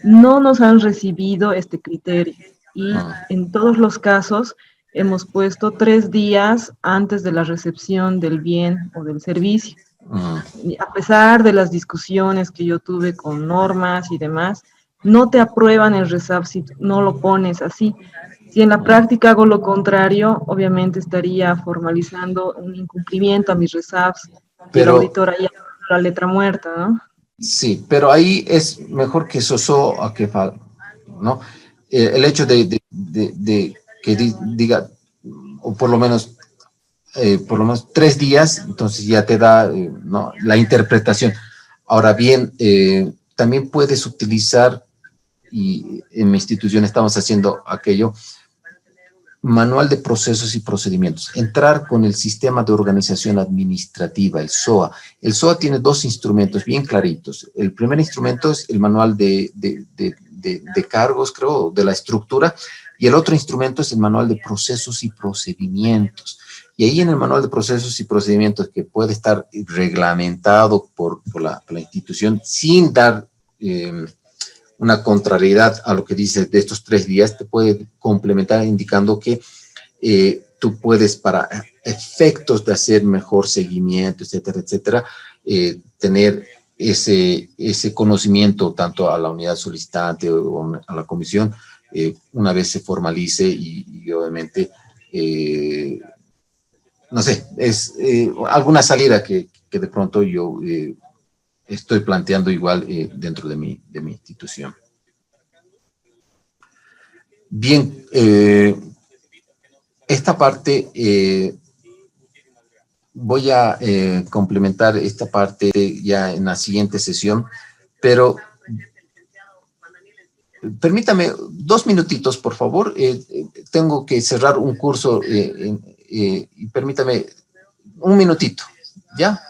No nos han recibido este criterio. Y en todos los casos hemos puesto 3 días antes de la recepción del bien o del servicio. A pesar de las discusiones que yo tuve con normas y demás, no te aprueban el RESAF si no lo pones así. Si en la práctica hago lo contrario, obviamente estaría formalizando un incumplimiento a mis RESAFs, pero el auditor ahí la letra muerta, ¿no? Sí, pero ahí es mejor que soso a que ¿no? El hecho de que diga, o por lo menos 3 días, entonces ya te da ¿no? la interpretación. Ahora bien, también puedes utilizar, y en mi institución estamos haciendo aquello, manual de procesos y procedimientos, entrar con el sistema de organización administrativa, el SOA. El SOA tiene 2 instrumentos bien claritos. El primer instrumento es el manual de cargos, creo, de la estructura, y el otro instrumento es el manual de procesos y procedimientos. Y ahí en el manual de procesos y procedimientos, que puede estar reglamentado por la institución sin dar una contrariedad a lo que dice de estos 3 días, te puede complementar indicando que tú puedes, para efectos de hacer mejor seguimiento, etcétera, etcétera, tener ese conocimiento tanto a la unidad solicitante o a la comisión una vez se formalice y obviamente, no sé, es alguna salida que de pronto yo estoy planteando igual dentro de mi institución. Bien, esta parte, voy a complementar esta parte ya en la siguiente sesión, pero permítame 2 minutitos, por favor. Tengo que cerrar un curso y permítame un minutito, ¿ya?